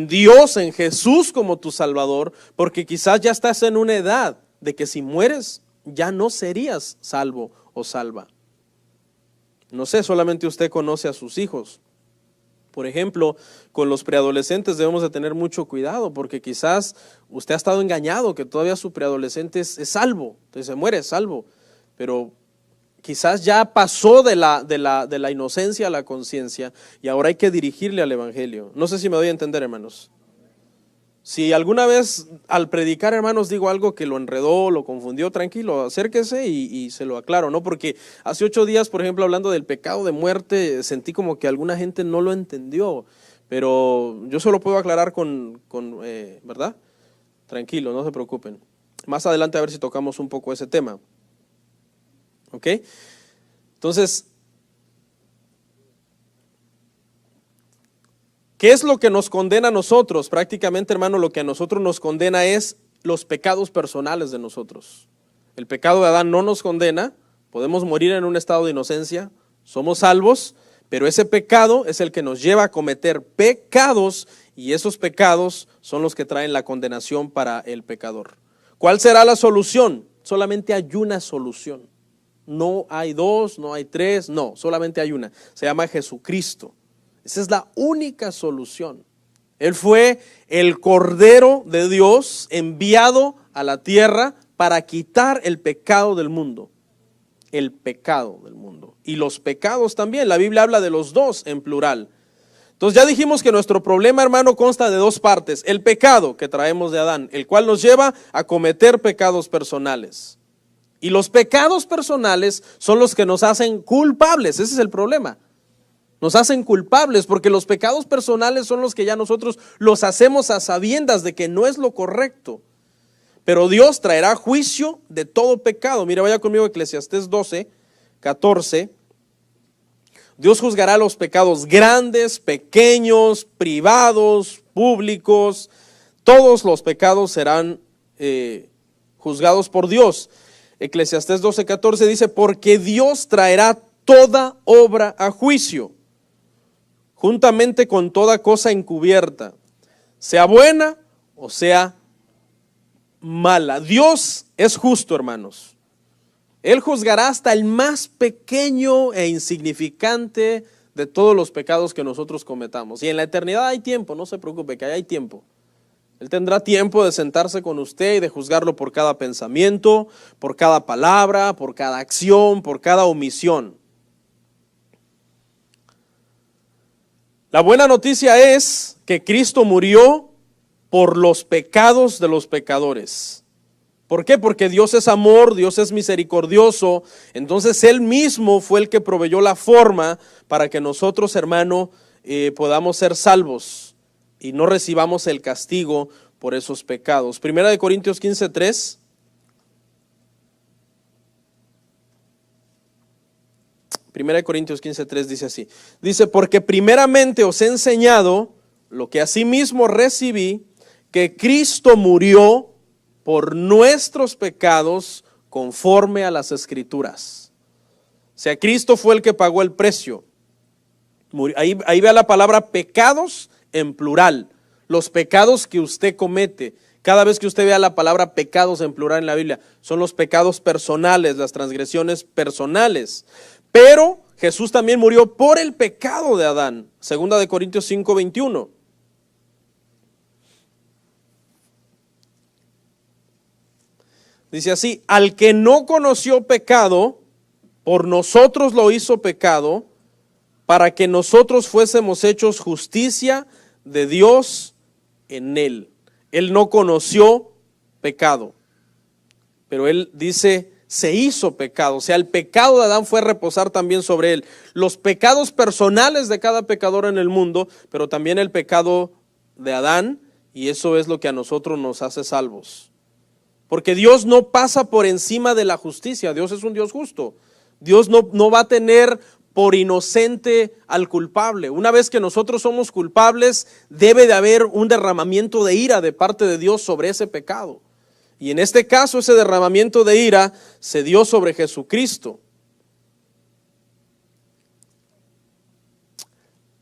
Dios, en Jesús como tu Salvador, porque quizás ya estás en una edad de que si mueres ya no serías salvo o salva. No sé, solamente usted conoce a sus hijos. Por ejemplo, con los preadolescentes debemos de tener mucho cuidado, porque quizás usted ha estado engañado que todavía su preadolescente es salvo, entonces se muere, es salvo, pero quizás ya pasó de la inocencia a la conciencia y ahora hay que dirigirle al Evangelio. No sé si me doy a entender, hermanos. Si alguna vez al predicar, hermanos, digo algo que lo enredó, lo confundió, tranquilo, acérquese y se lo aclaro, ¿no? Porque hace 8 días, por ejemplo, hablando del pecado de muerte, sentí como que alguna gente no lo entendió, pero yo solo puedo aclarar ¿verdad? Tranquilo, no se preocupen. Más adelante a ver si tocamos un poco ese tema. ¿Ok? Entonces, ¿qué es lo que nos condena a nosotros? Prácticamente, hermano, lo que a nosotros nos condena es los pecados personales de nosotros. El pecado de Adán no nos condena, podemos morir en un estado de inocencia, somos salvos, pero ese pecado es el que nos lleva a cometer pecados y esos pecados son los que traen la condenación para el pecador. ¿Cuál será la solución? Solamente hay una solución. No hay dos, no hay tres, no, solamente hay una. Se llama Jesucristo. Esa es la única solución. Él fue el Cordero de Dios enviado a la tierra para quitar el pecado del mundo. El pecado del mundo. Y los pecados también. La Biblia habla de los dos en plural. Entonces ya dijimos que nuestro problema, hermano, consta de dos partes. El pecado que traemos de Adán, el cual nos lleva a cometer pecados personales. Y los pecados personales son los que nos hacen culpables. Ese es el problema. Nos hacen culpables porque los pecados personales son los que ya nosotros los hacemos a sabiendas de que no es lo correcto. Pero Dios traerá juicio de todo pecado. Mira, vaya conmigo a Eclesiastés 12, 14. Dios juzgará los pecados grandes, pequeños, privados, públicos. Todos los pecados serán juzgados por Dios. Eclesiastés 12, 14 dice, porque Dios traerá toda obra a juicio, juntamente con toda cosa encubierta, sea buena o sea mala. Dios es justo, hermanos. Él juzgará hasta el más pequeño e insignificante de todos los pecados que nosotros cometamos. Y en la eternidad hay tiempo, no se preocupe, que hay tiempo. Él tendrá tiempo de sentarse con usted y de juzgarlo por cada pensamiento, por cada palabra, por cada acción, por cada omisión. La buena noticia es que Cristo murió por los pecados de los pecadores. ¿Por qué? Porque Dios es amor, Dios es misericordioso. Entonces Él mismo fue el que proveyó la forma para que nosotros, hermano, podamos ser salvos y no recibamos el castigo por esos pecados. Primera de Corintios 15:3. Primera de Corintios 15:3 dice así. Dice, porque primeramente os he enseñado lo que asimismo recibí, que Cristo murió por nuestros pecados conforme a las Escrituras. O sea, Cristo fue el que pagó el precio. Ahí vea la palabra pecados en plural. Los pecados que usted comete. Cada vez que usted vea la palabra pecados en plural en la Biblia, son los pecados personales, las transgresiones personales. Pero Jesús también murió por el pecado de Adán. Segunda de Corintios 5:21. Dice así, al que no conoció pecado, por nosotros lo hizo pecado, para que nosotros fuésemos hechos justicia de Dios en él. Él no conoció pecado, pero él dice, se hizo pecado. O sea, el pecado de Adán fue a reposar también sobre él. Los pecados personales de cada pecador en el mundo, pero también el pecado de Adán, y eso es lo que a nosotros nos hace salvos. Porque Dios no pasa por encima de la justicia. Dios es un Dios justo. Dios no va a tener por inocente al culpable. Una vez que nosotros somos culpables, debe de haber un derramamiento de ira de parte de Dios sobre ese pecado. Y en este caso, ese derramamiento de ira se dio sobre Jesucristo.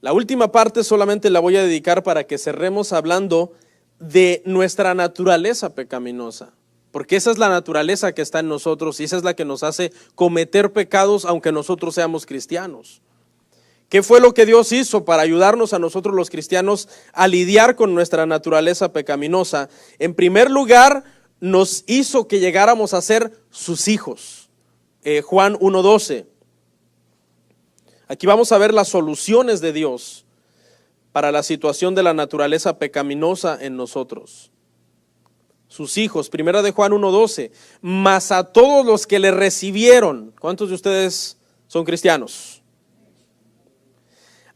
La última parte solamente la voy a dedicar para que cerremos hablando de nuestra naturaleza pecaminosa. Porque esa es la naturaleza que está en nosotros y esa es la que nos hace cometer pecados aunque nosotros seamos cristianos. ¿Qué fue lo que Dios hizo para ayudarnos a nosotros los cristianos a lidiar con nuestra naturaleza pecaminosa? En primer lugar, nos hizo que llegáramos a ser sus hijos. Juan 1:12. Aquí vamos a ver las soluciones de Dios para la situación de la naturaleza pecaminosa en nosotros. Sus hijos, primera de Juan 1:12, mas a todos los que le recibieron, ¿cuántos de ustedes son cristianos?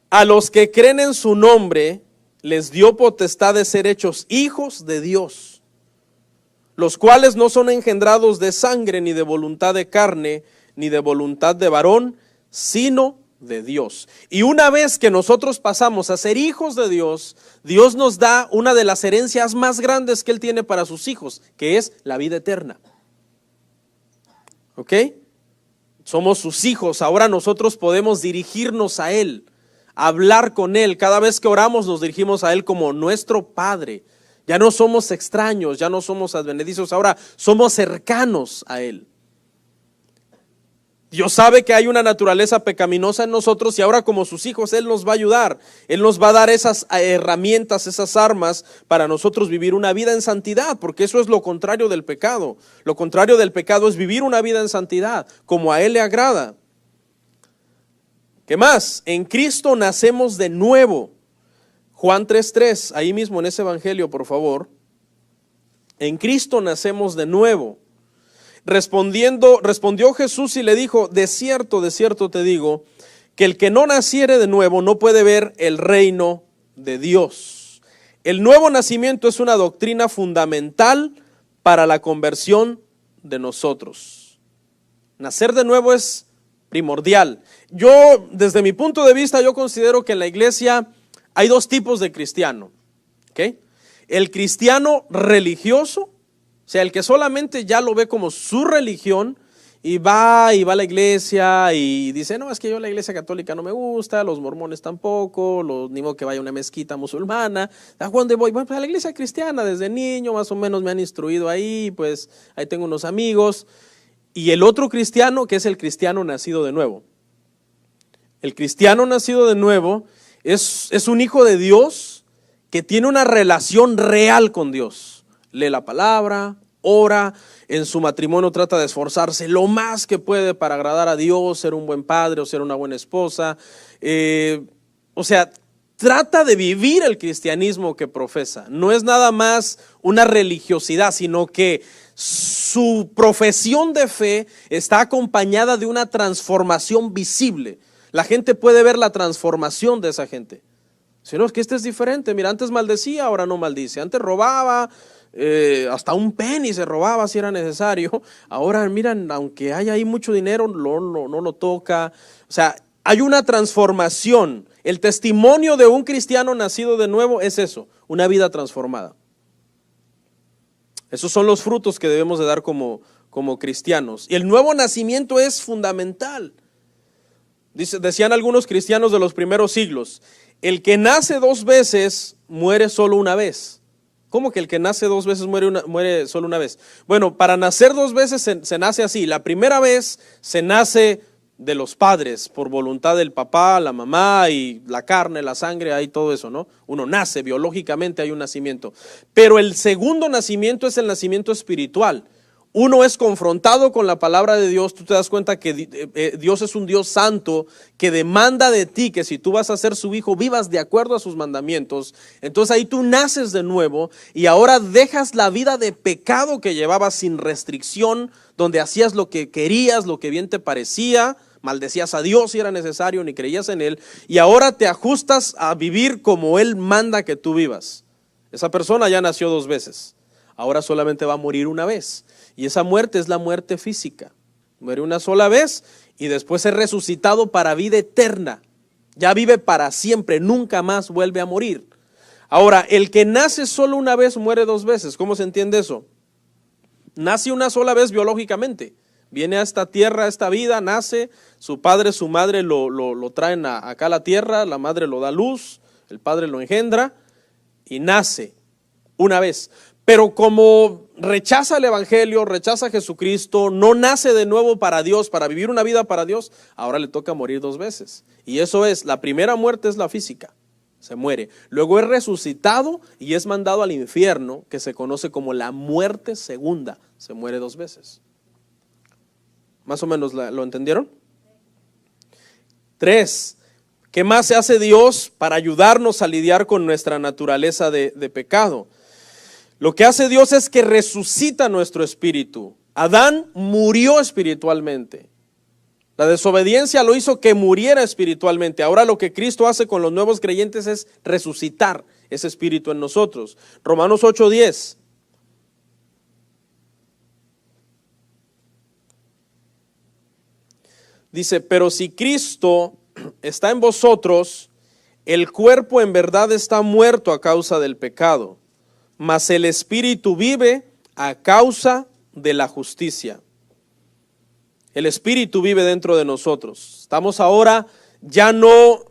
A los que creen en su nombre, les dio potestad de ser hechos hijos de Dios, los cuales no son engendrados de sangre, ni de voluntad de carne, ni de voluntad de varón, sino de Dios. Y una vez que nosotros pasamos a ser hijos de Dios, Dios nos da una de las herencias más grandes que Él tiene para sus hijos, que es la vida eterna. ¿Ok? Somos sus hijos, ahora nosotros podemos dirigirnos a Él, hablar con Él. Cada vez que oramos nos dirigimos a Él como nuestro Padre. Ya no somos extraños, ya no somos advenedizos, ahora somos cercanos a Él. Dios sabe que hay una naturaleza pecaminosa en nosotros y ahora como sus hijos Él nos va a ayudar. Él nos va a dar esas herramientas, esas armas para nosotros vivir una vida en santidad, porque eso es lo contrario del pecado. Lo contrario del pecado es vivir una vida en santidad, como a Él le agrada. ¿Qué más? En Cristo nacemos de nuevo. Juan 3:3, ahí mismo en ese evangelio, por favor. En Cristo nacemos de nuevo. Respondió Jesús y le dijo, de cierto te digo, que el que no naciere de nuevo no puede ver el reino de Dios. El nuevo nacimiento es una doctrina fundamental para la conversión de nosotros. Nacer de nuevo es primordial. Yo, desde mi punto de vista, yo considero que en la iglesia hay dos tipos de cristiano. ¿Okay? El cristiano religioso, o sea, el que solamente ya lo ve como su religión y va a la iglesia y dice, no, es que yo la iglesia católica no me gusta, los mormones tampoco, ni modo que vaya a una mezquita musulmana. ¿A dónde voy? Bueno, pues a la iglesia cristiana, desde niño más o menos me han instruido ahí, pues ahí tengo unos amigos. Y el otro cristiano, que es el cristiano nacido de nuevo. El cristiano nacido de nuevo es un hijo de Dios que tiene una relación real con Dios. Lee la palabra, ora, en su matrimonio trata de esforzarse lo más que puede para agradar a Dios, ser un buen padre o ser una buena esposa. O sea, trata de vivir el cristianismo que profesa. No es nada más una religiosidad, sino que su profesión de fe está acompañada de una transformación visible. La gente puede ver la transformación de esa gente. Si no, es que este es diferente. Mira, antes maldecía, ahora no maldice. Antes robaba, hasta un penny se robaba si era necesario. Ahora, miran, aunque haya ahí mucho dinero, no lo toca. O sea, hay una transformación. El testimonio de un cristiano nacido de nuevo es eso, una vida transformada. Esos son los frutos que debemos de dar como cristianos. Y el nuevo nacimiento es fundamental. Decían algunos cristianos de los primeros siglos, el que nace dos veces muere solo una vez. ¿Cómo que el que nace dos veces muere solo una vez? Bueno, para nacer dos veces se nace así. La primera vez se nace de los padres, por voluntad del papá, la mamá y la carne, la sangre, hay todo eso, ¿no? Uno nace, biológicamente hay un nacimiento. Pero el segundo nacimiento es el nacimiento espiritual. Uno es confrontado con la palabra de Dios, tú te das cuenta que Dios es un Dios santo que demanda de ti que si tú vas a ser su hijo, vivas de acuerdo a sus mandamientos. Entonces ahí tú naces de nuevo y ahora dejas la vida de pecado que llevabas sin restricción, donde hacías lo que querías, lo que bien te parecía, maldecías a Dios si era necesario, ni creías en Él, y ahora te ajustas a vivir como Él manda que tú vivas. Esa persona ya nació dos veces, ahora solamente va a morir una vez. Y esa muerte es la muerte física. Muere una sola vez y después es resucitado para vida eterna. Ya vive para siempre, nunca más vuelve a morir. Ahora, el que nace solo una vez muere dos veces. ¿Cómo se entiende eso? Nace una sola vez biológicamente. Viene a esta tierra, a esta vida, nace. Su padre, su madre lo traen acá a la tierra. La madre lo da a luz, el padre lo engendra y nace una vez. Pero como rechaza el evangelio, rechaza a Jesucristo, no nace de nuevo para Dios, para vivir una vida para Dios, ahora le toca morir dos veces. Y eso es, la primera muerte es la física, se muere. Luego es resucitado y es mandado al infierno, que se conoce como la muerte segunda, se muere dos veces. ¿Más o menos lo entendieron? 3. ¿Qué más se hace Dios para ayudarnos a lidiar con nuestra naturaleza de pecado? Lo que hace Dios es que resucita nuestro espíritu. Adán murió espiritualmente. La desobediencia lo hizo que muriera espiritualmente. Ahora lo que Cristo hace con los nuevos creyentes es resucitar ese espíritu en nosotros. Romanos 8:10. Dice, pero si Cristo está en vosotros, el cuerpo en verdad está muerto a causa del pecado, mas el espíritu vive a causa de la justicia. El espíritu vive dentro de nosotros. Estamos ahora ya no,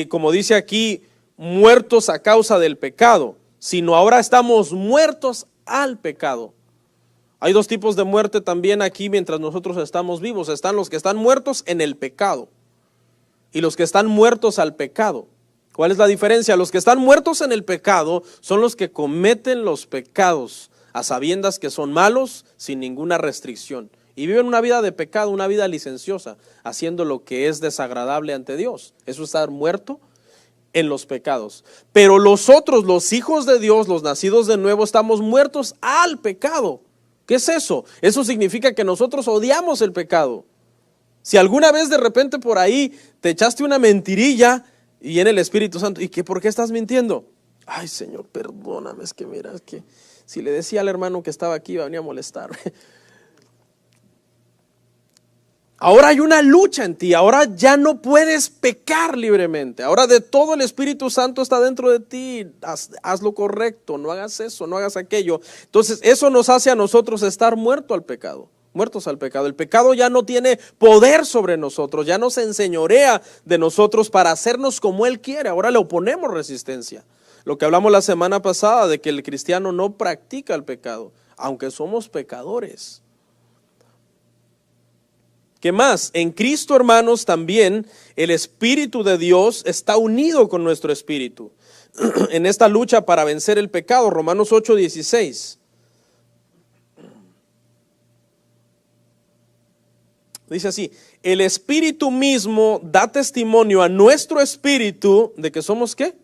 como dice aquí, muertos a causa del pecado, sino ahora estamos muertos al pecado. Hay dos tipos de muerte también aquí mientras nosotros estamos vivos. Están los que están muertos en el pecado y los que están muertos al pecado. ¿Cuál es la diferencia? Los que están muertos en el pecado son los que cometen los pecados a sabiendas que son malos, sin ninguna restricción, y viven una vida de pecado, una vida licenciosa, haciendo lo que es desagradable ante Dios. Eso es estar muerto en los pecados. Pero los otros, los hijos de Dios, los nacidos de nuevo, estamos muertos al pecado. ¿Qué es eso? Eso significa que nosotros odiamos el pecado. Si alguna vez de repente por ahí te echaste una mentirilla y en el Espíritu Santo, ¿y qué? ¿Por qué estás mintiendo? Ay, Señor, perdóname, es que mira, es que si le decía al hermano que estaba aquí, venía a molestarme. Ahora hay una lucha en ti, ahora ya no puedes pecar libremente. Ahora de todo el Espíritu Santo está dentro de ti. Haz lo correcto, no hagas eso, no hagas aquello. Entonces eso nos hace a nosotros estar muertos al pecado. El pecado ya no tiene poder sobre nosotros, ya no se enseñorea de nosotros para hacernos como Él quiere. Ahora le oponemos resistencia. Lo que hablamos la semana pasada de que el cristiano no practica el pecado, aunque somos pecadores. ¿Qué más? En Cristo, hermanos, también el Espíritu de Dios está unido con nuestro espíritu en esta lucha para vencer el pecado. Romanos 8:16. Dice así: el Espíritu mismo da testimonio a nuestro espíritu de que somos ¿qué?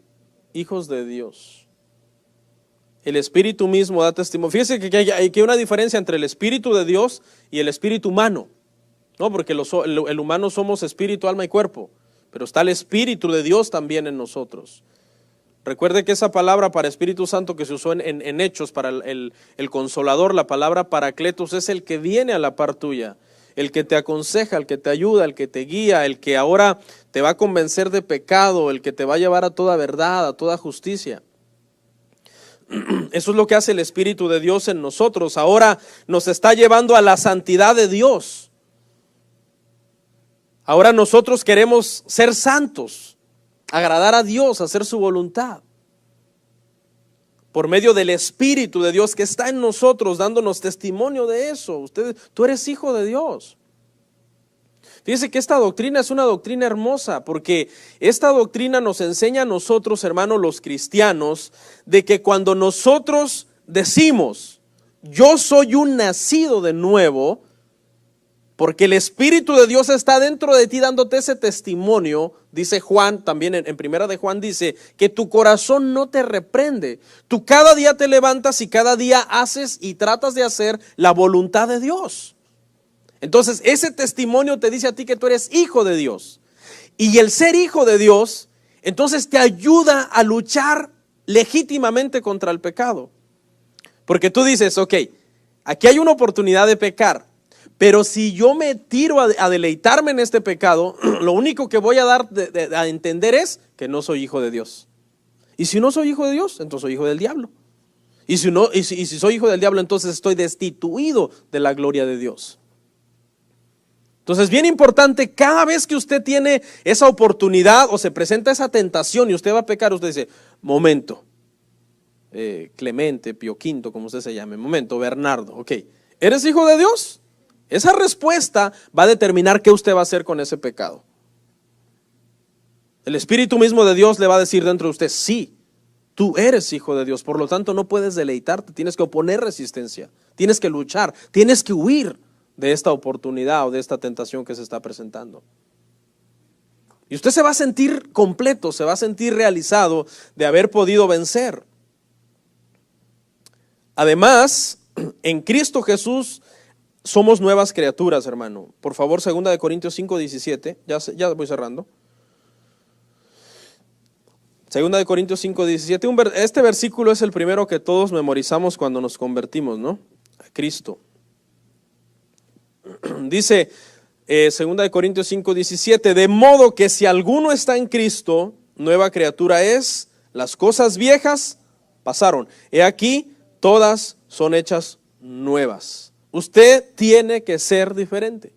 Hijos de Dios. El Espíritu mismo da testimonio. Fíjese que hay una diferencia entre el Espíritu de Dios y el espíritu humano. No, porque el humano somos espíritu, alma y cuerpo, pero está el Espíritu de Dios también en nosotros. Recuerde que esa palabra para Espíritu Santo que se usó en Hechos para el Consolador, la palabra Paracletos, es el que viene a la par tuya, el que te aconseja, el que te ayuda, el que te guía, el que ahora te va a convencer de pecado, el que te va a llevar a toda verdad, a toda justicia. Eso es lo que hace el Espíritu de Dios en nosotros. Ahora nos está llevando a la santidad de Dios. Ahora nosotros queremos ser santos, agradar a Dios, hacer su voluntad. Por medio del Espíritu de Dios que está en nosotros, dándonos testimonio de eso. Tú eres hijo de Dios. Fíjese que esta doctrina es una doctrina hermosa, porque esta doctrina nos enseña a nosotros, hermanos, los cristianos, de que cuando nosotros decimos, yo soy un nacido de nuevo, porque el Espíritu de Dios está dentro de ti dándote ese testimonio, dice Juan, también en primera de Juan dice, que tu corazón no te reprende. Tú cada día te levantas y cada día haces y tratas de hacer la voluntad de Dios. Entonces ese testimonio te dice a ti que tú eres hijo de Dios. Y el ser hijo de Dios, entonces te ayuda a luchar legítimamente contra el pecado. Porque tú dices, ok, aquí hay una oportunidad de pecar. Pero si yo me tiro a deleitarme en este pecado, lo único que voy a dar a entender es que no soy hijo de Dios. Y si no soy hijo de Dios, entonces soy hijo del diablo. Y si soy hijo del diablo, entonces estoy destituido de la gloria de Dios. Entonces, bien importante, cada vez que usted tiene esa oportunidad o se presenta esa tentación y usted va a pecar, usted dice, momento, Clemente, Pío V, como usted se llame, momento, Bernardo, ok, ¿eres hijo de Dios? Esa respuesta va a determinar qué usted va a hacer con ese pecado. El Espíritu mismo de Dios le va a decir dentro de usted, sí, tú eres hijo de Dios, por lo tanto no puedes deleitarte, tienes que oponer resistencia, tienes que luchar, tienes que huir de esta oportunidad o de esta tentación que se está presentando. Y usted se va a sentir completo, se va a sentir realizado de haber podido vencer. Además, en Cristo Jesús somos nuevas criaturas, hermano. Por favor, 2 Corintios 5:17, ya voy cerrando. 2 Corintios 5:17, este versículo es el primero que todos memorizamos cuando nos convertimos, ¿no? A Cristo. Dice 2 Corintios 5:17, de modo que si alguno está en Cristo, nueva criatura es, las cosas viejas pasaron. He aquí, todas son hechas nuevas. Usted tiene que ser diferente.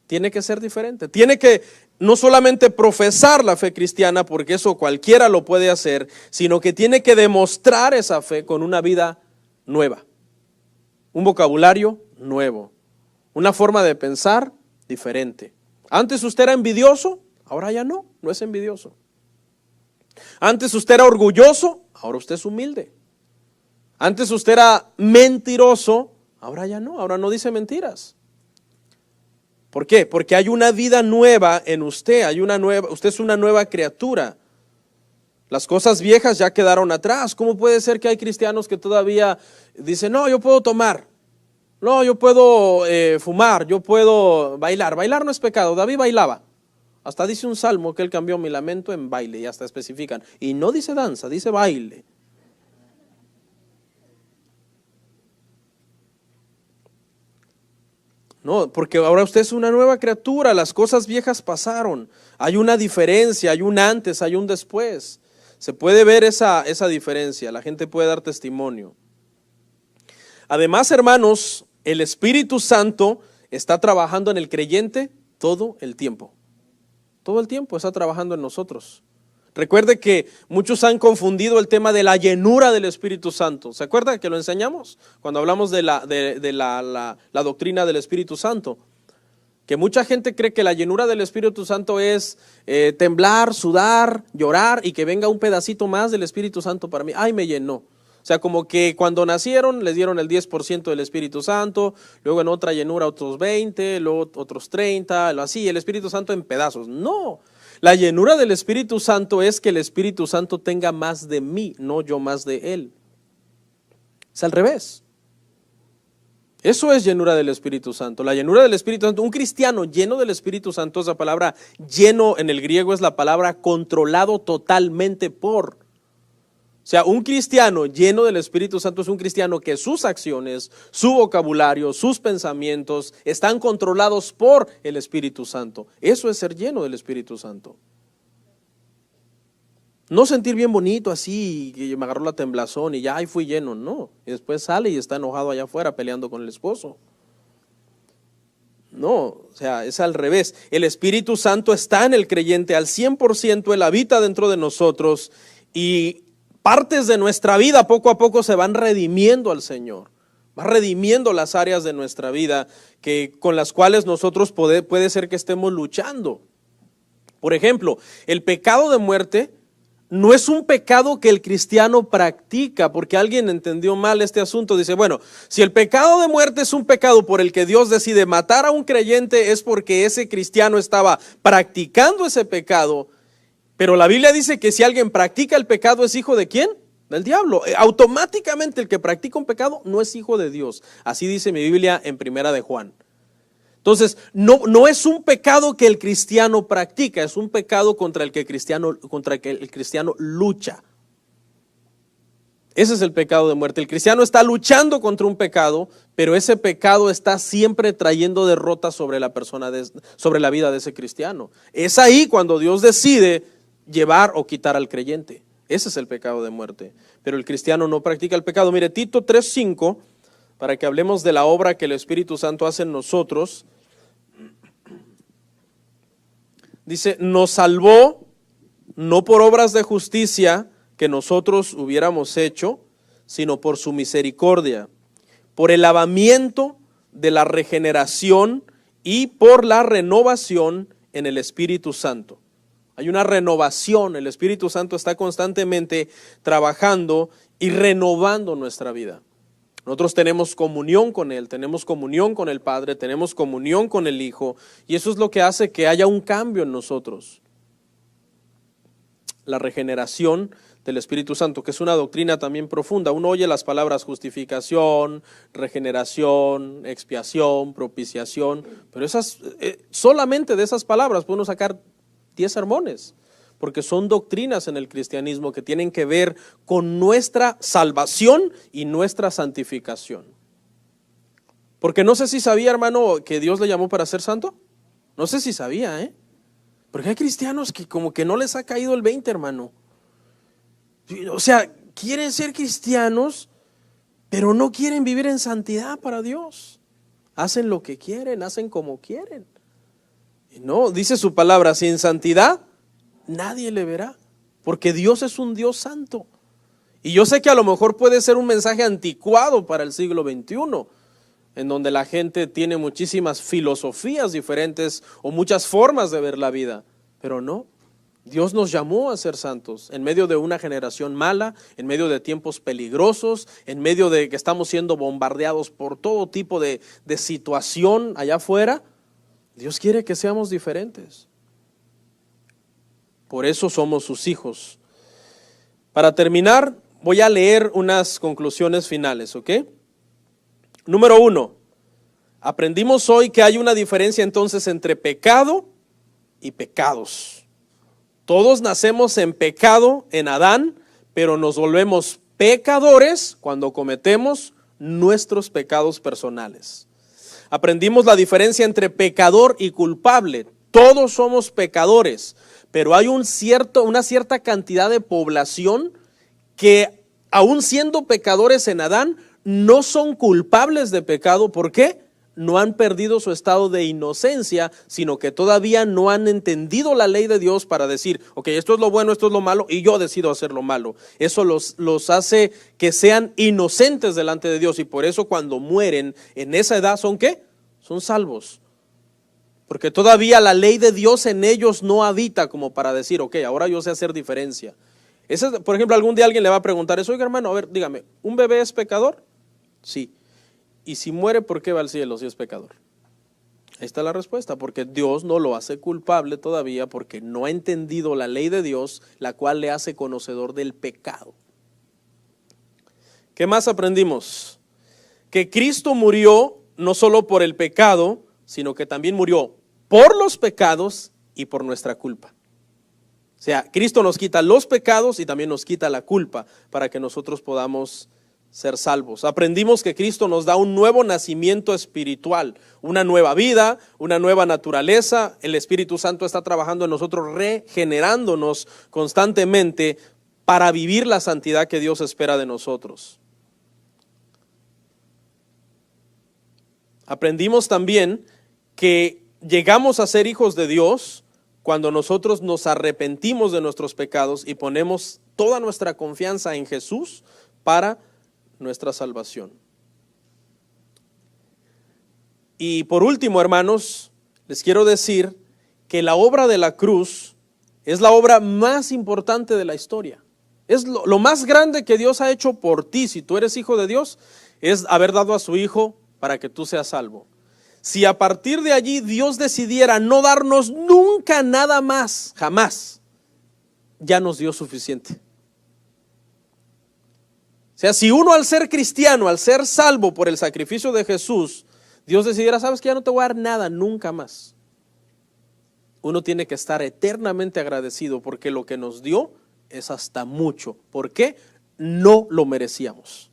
Tiene que ser diferente. Tiene que no solamente profesar la fe cristiana, porque eso cualquiera lo puede hacer, sino que tiene que demostrar esa fe con una vida nueva, un vocabulario nuevo, una forma de pensar diferente. Antes usted era envidioso, ahora ya no es envidioso. Antes usted era orgulloso, ahora usted es humilde. Antes usted era mentiroso, ahora ya no, ahora no dice mentiras. ¿Por qué? Porque hay una vida nueva en usted, usted es una nueva criatura. Las cosas viejas ya quedaron atrás. ¿Cómo puede ser que hay cristianos que todavía dicen, no, yo puedo tomar, no, yo puedo fumar, yo puedo bailar? Bailar no es pecado, David bailaba. Hasta dice un salmo que él cambió mi lamento en baile y hasta especifican. Y no dice danza, dice baile. No, porque ahora usted es una nueva criatura, las cosas viejas pasaron. Hay una diferencia, hay un antes, hay un después. Se puede ver esa diferencia, la gente puede dar testimonio. Además, hermanos, el Espíritu Santo está trabajando en el creyente todo el tiempo. Todo el tiempo está trabajando en nosotros. Recuerde que muchos han confundido el tema de la llenura del Espíritu Santo. ¿Se acuerda que lo enseñamos? Cuando hablamos de la doctrina del Espíritu Santo. Que mucha gente cree que la llenura del Espíritu Santo es temblar, sudar, llorar y que venga un pedacito más del Espíritu Santo para mí. ¡Ay, me llenó! O sea, como que cuando nacieron les dieron el 10% del Espíritu Santo, luego en otra llenura otros 20, luego otros 30, así, el Espíritu Santo en pedazos. No, la llenura del Espíritu Santo es que el Espíritu Santo tenga más de mí, no yo más de él. Es al revés. Eso es llenura del Espíritu Santo. La llenura del Espíritu Santo, un cristiano lleno del Espíritu Santo, esa palabra lleno en el griego es la palabra controlado totalmente por. O sea, un cristiano lleno del Espíritu Santo es un cristiano que sus acciones, su vocabulario, sus pensamientos están controlados por el Espíritu Santo. Eso es ser lleno del Espíritu Santo. No sentir bien bonito así, que me agarró la temblazón y ya, ay, fui lleno, no. Y después sale y está enojado allá afuera peleando con el esposo. No, o sea, es al revés. El Espíritu Santo está en el creyente al 100%, Él habita dentro de nosotros y partes de nuestra vida poco a poco se van redimiendo al Señor. Va redimiendo las áreas de nuestra vida con las cuales nosotros puede ser que estemos luchando. Por ejemplo, el pecado de muerte no es un pecado que el cristiano practica, porque alguien entendió mal este asunto. Dice, bueno, si el pecado de muerte es un pecado por el que Dios decide matar a un creyente, es porque ese cristiano estaba practicando ese pecado. Pero la Biblia dice que si alguien practica el pecado, ¿es hijo de quién? Del diablo. Automáticamente el que practica un pecado no es hijo de Dios. Así dice mi Biblia en Primera de Juan. Entonces, no es un pecado que el cristiano practica, es un pecado contra el que el cristiano lucha. Ese es el pecado de muerte. El cristiano está luchando contra un pecado, pero ese pecado está siempre trayendo derrota sobre la persona, sobre la vida de ese cristiano. Es ahí cuando Dios decide llevar o quitar al creyente. Ese es el pecado de muerte. Pero el cristiano no practica el pecado. Mire, Tito 3:5, para que hablemos de la obra que el Espíritu Santo hace en nosotros. Dice, nos salvó no por obras de justicia que nosotros hubiéramos hecho, sino por su misericordia, por el lavamiento de la regeneración y por la renovación en el Espíritu Santo. Hay una renovación, el Espíritu Santo está constantemente trabajando y renovando nuestra vida. Nosotros tenemos comunión con Él, tenemos comunión con el Padre, tenemos comunión con el Hijo, y eso es lo que hace que haya un cambio en nosotros. La regeneración del Espíritu Santo, que es una doctrina también profunda. Uno oye las palabras justificación, regeneración, expiación, propiciación, pero solamente de esas palabras podemos sacar 10 sermones, porque son doctrinas en el cristianismo que tienen que ver con nuestra salvación y nuestra santificación. Porque no sé si sabía, hermano, que Dios le llamó para ser santo. No sé si sabía, porque hay cristianos que como que no les ha caído el 20, hermano. O sea, quieren ser cristianos, pero no quieren vivir en santidad para Dios. Hacen lo que quieren, hacen como quieren. No, dice su palabra, sin santidad nadie le verá, porque Dios es un Dios santo. Y yo sé que a lo mejor puede ser un mensaje anticuado para el siglo XXI, en donde la gente tiene muchísimas filosofías diferentes o muchas formas de ver la vida, pero no. Dios nos llamó a ser santos en medio de una generación mala, en medio de tiempos peligrosos, en medio de que estamos siendo bombardeados por todo tipo de situación allá afuera. Dios quiere que seamos diferentes. Por eso somos sus hijos. Para terminar, voy a leer unas conclusiones finales, ¿ok? Número 1, aprendimos hoy que hay una diferencia entonces entre pecado y pecados. Todos nacemos en pecado en Adán, pero nos volvemos pecadores cuando cometemos nuestros pecados personales. Aprendimos la diferencia entre pecador y culpable. Todos somos pecadores, pero hay una cierta cantidad de población que, aun siendo pecadores en Adán, no son culpables de pecado. ¿Por qué? No han perdido su estado de inocencia, sino que todavía no han entendido la ley de Dios para decir, ok, esto es lo bueno, esto es lo malo, y yo decido hacer lo malo. Eso los hace que sean inocentes delante de Dios, y por eso cuando mueren en esa edad, ¿son qué? Son salvos. Porque todavía la ley de Dios en ellos no habita como para decir, ok, ahora yo sé hacer diferencia. Por ejemplo, algún día alguien le va a preguntar eso, oiga hermano, a ver, dígame, ¿un bebé es pecador? Sí. Y si muere, ¿por qué va al cielo si es pecador? Ahí está la respuesta, porque Dios no lo hace culpable todavía, porque no ha entendido la ley de Dios, la cual le hace conocedor del pecado. ¿Qué más aprendimos? Que Cristo murió no solo por el pecado, sino que también murió por los pecados y por nuestra culpa. O sea, Cristo nos quita los pecados y también nos quita la culpa para que nosotros podamos ser salvos. Aprendimos que Cristo nos da un nuevo nacimiento espiritual, una nueva vida, una nueva naturaleza. El Espíritu Santo está trabajando en nosotros, regenerándonos constantemente para vivir la santidad que Dios espera de nosotros. Aprendimos también que llegamos a ser hijos de Dios cuando nosotros nos arrepentimos de nuestros pecados y ponemos toda nuestra confianza en Jesús para nuestra salvación. Y por último, hermanos, les quiero decir que la obra de la cruz es la obra más importante de la historia. Es lo más grande que Dios ha hecho por ti, si tú eres hijo de Dios, es haber dado a su Hijo para que tú seas salvo. Si a partir de allí Dios decidiera no darnos nunca nada más, jamás, ya nos dio suficiente. O sea, si uno al ser cristiano, al ser salvo por el sacrificio de Jesús, Dios decidiera, sabes que ya no te voy a dar nada, nunca más. Uno tiene que estar eternamente agradecido porque lo que nos dio es hasta mucho. ¿Por qué? No lo merecíamos.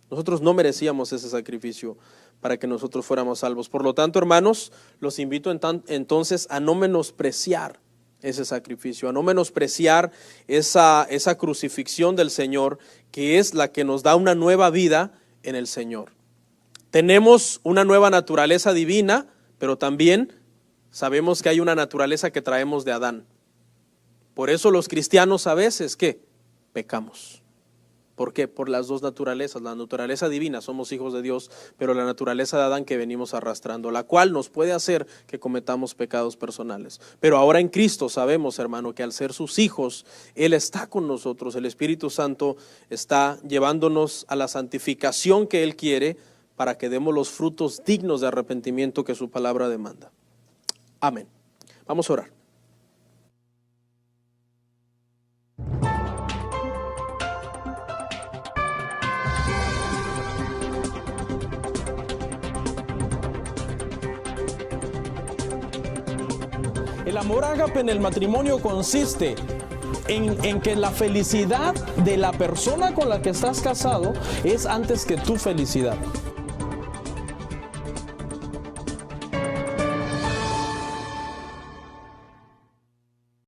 Nosotros no merecíamos ese sacrificio para que nosotros fuéramos salvos. Por lo tanto, hermanos, los invito entonces a no menospreciar ese sacrificio, a no menospreciar esa crucifixión del Señor, que es la que nos da una nueva vida en el Señor. Tenemos una nueva naturaleza divina, pero también sabemos que hay una naturaleza que traemos de Adán. Por eso los cristianos a veces, ¿qué? Pecamos. ¿Por qué? Por las dos naturalezas. La naturaleza divina, somos hijos de Dios, pero la naturaleza de Adán que venimos arrastrando, la cual nos puede hacer que cometamos pecados personales. Pero ahora en Cristo sabemos, hermano, que al ser sus hijos, Él está con nosotros. El Espíritu Santo está llevándonos a la santificación que Él quiere para que demos los frutos dignos de arrepentimiento que su palabra demanda. Amén. Vamos a orar. El amor ágape en el matrimonio consiste en que la felicidad de la persona con la que estás casado es antes que tu felicidad.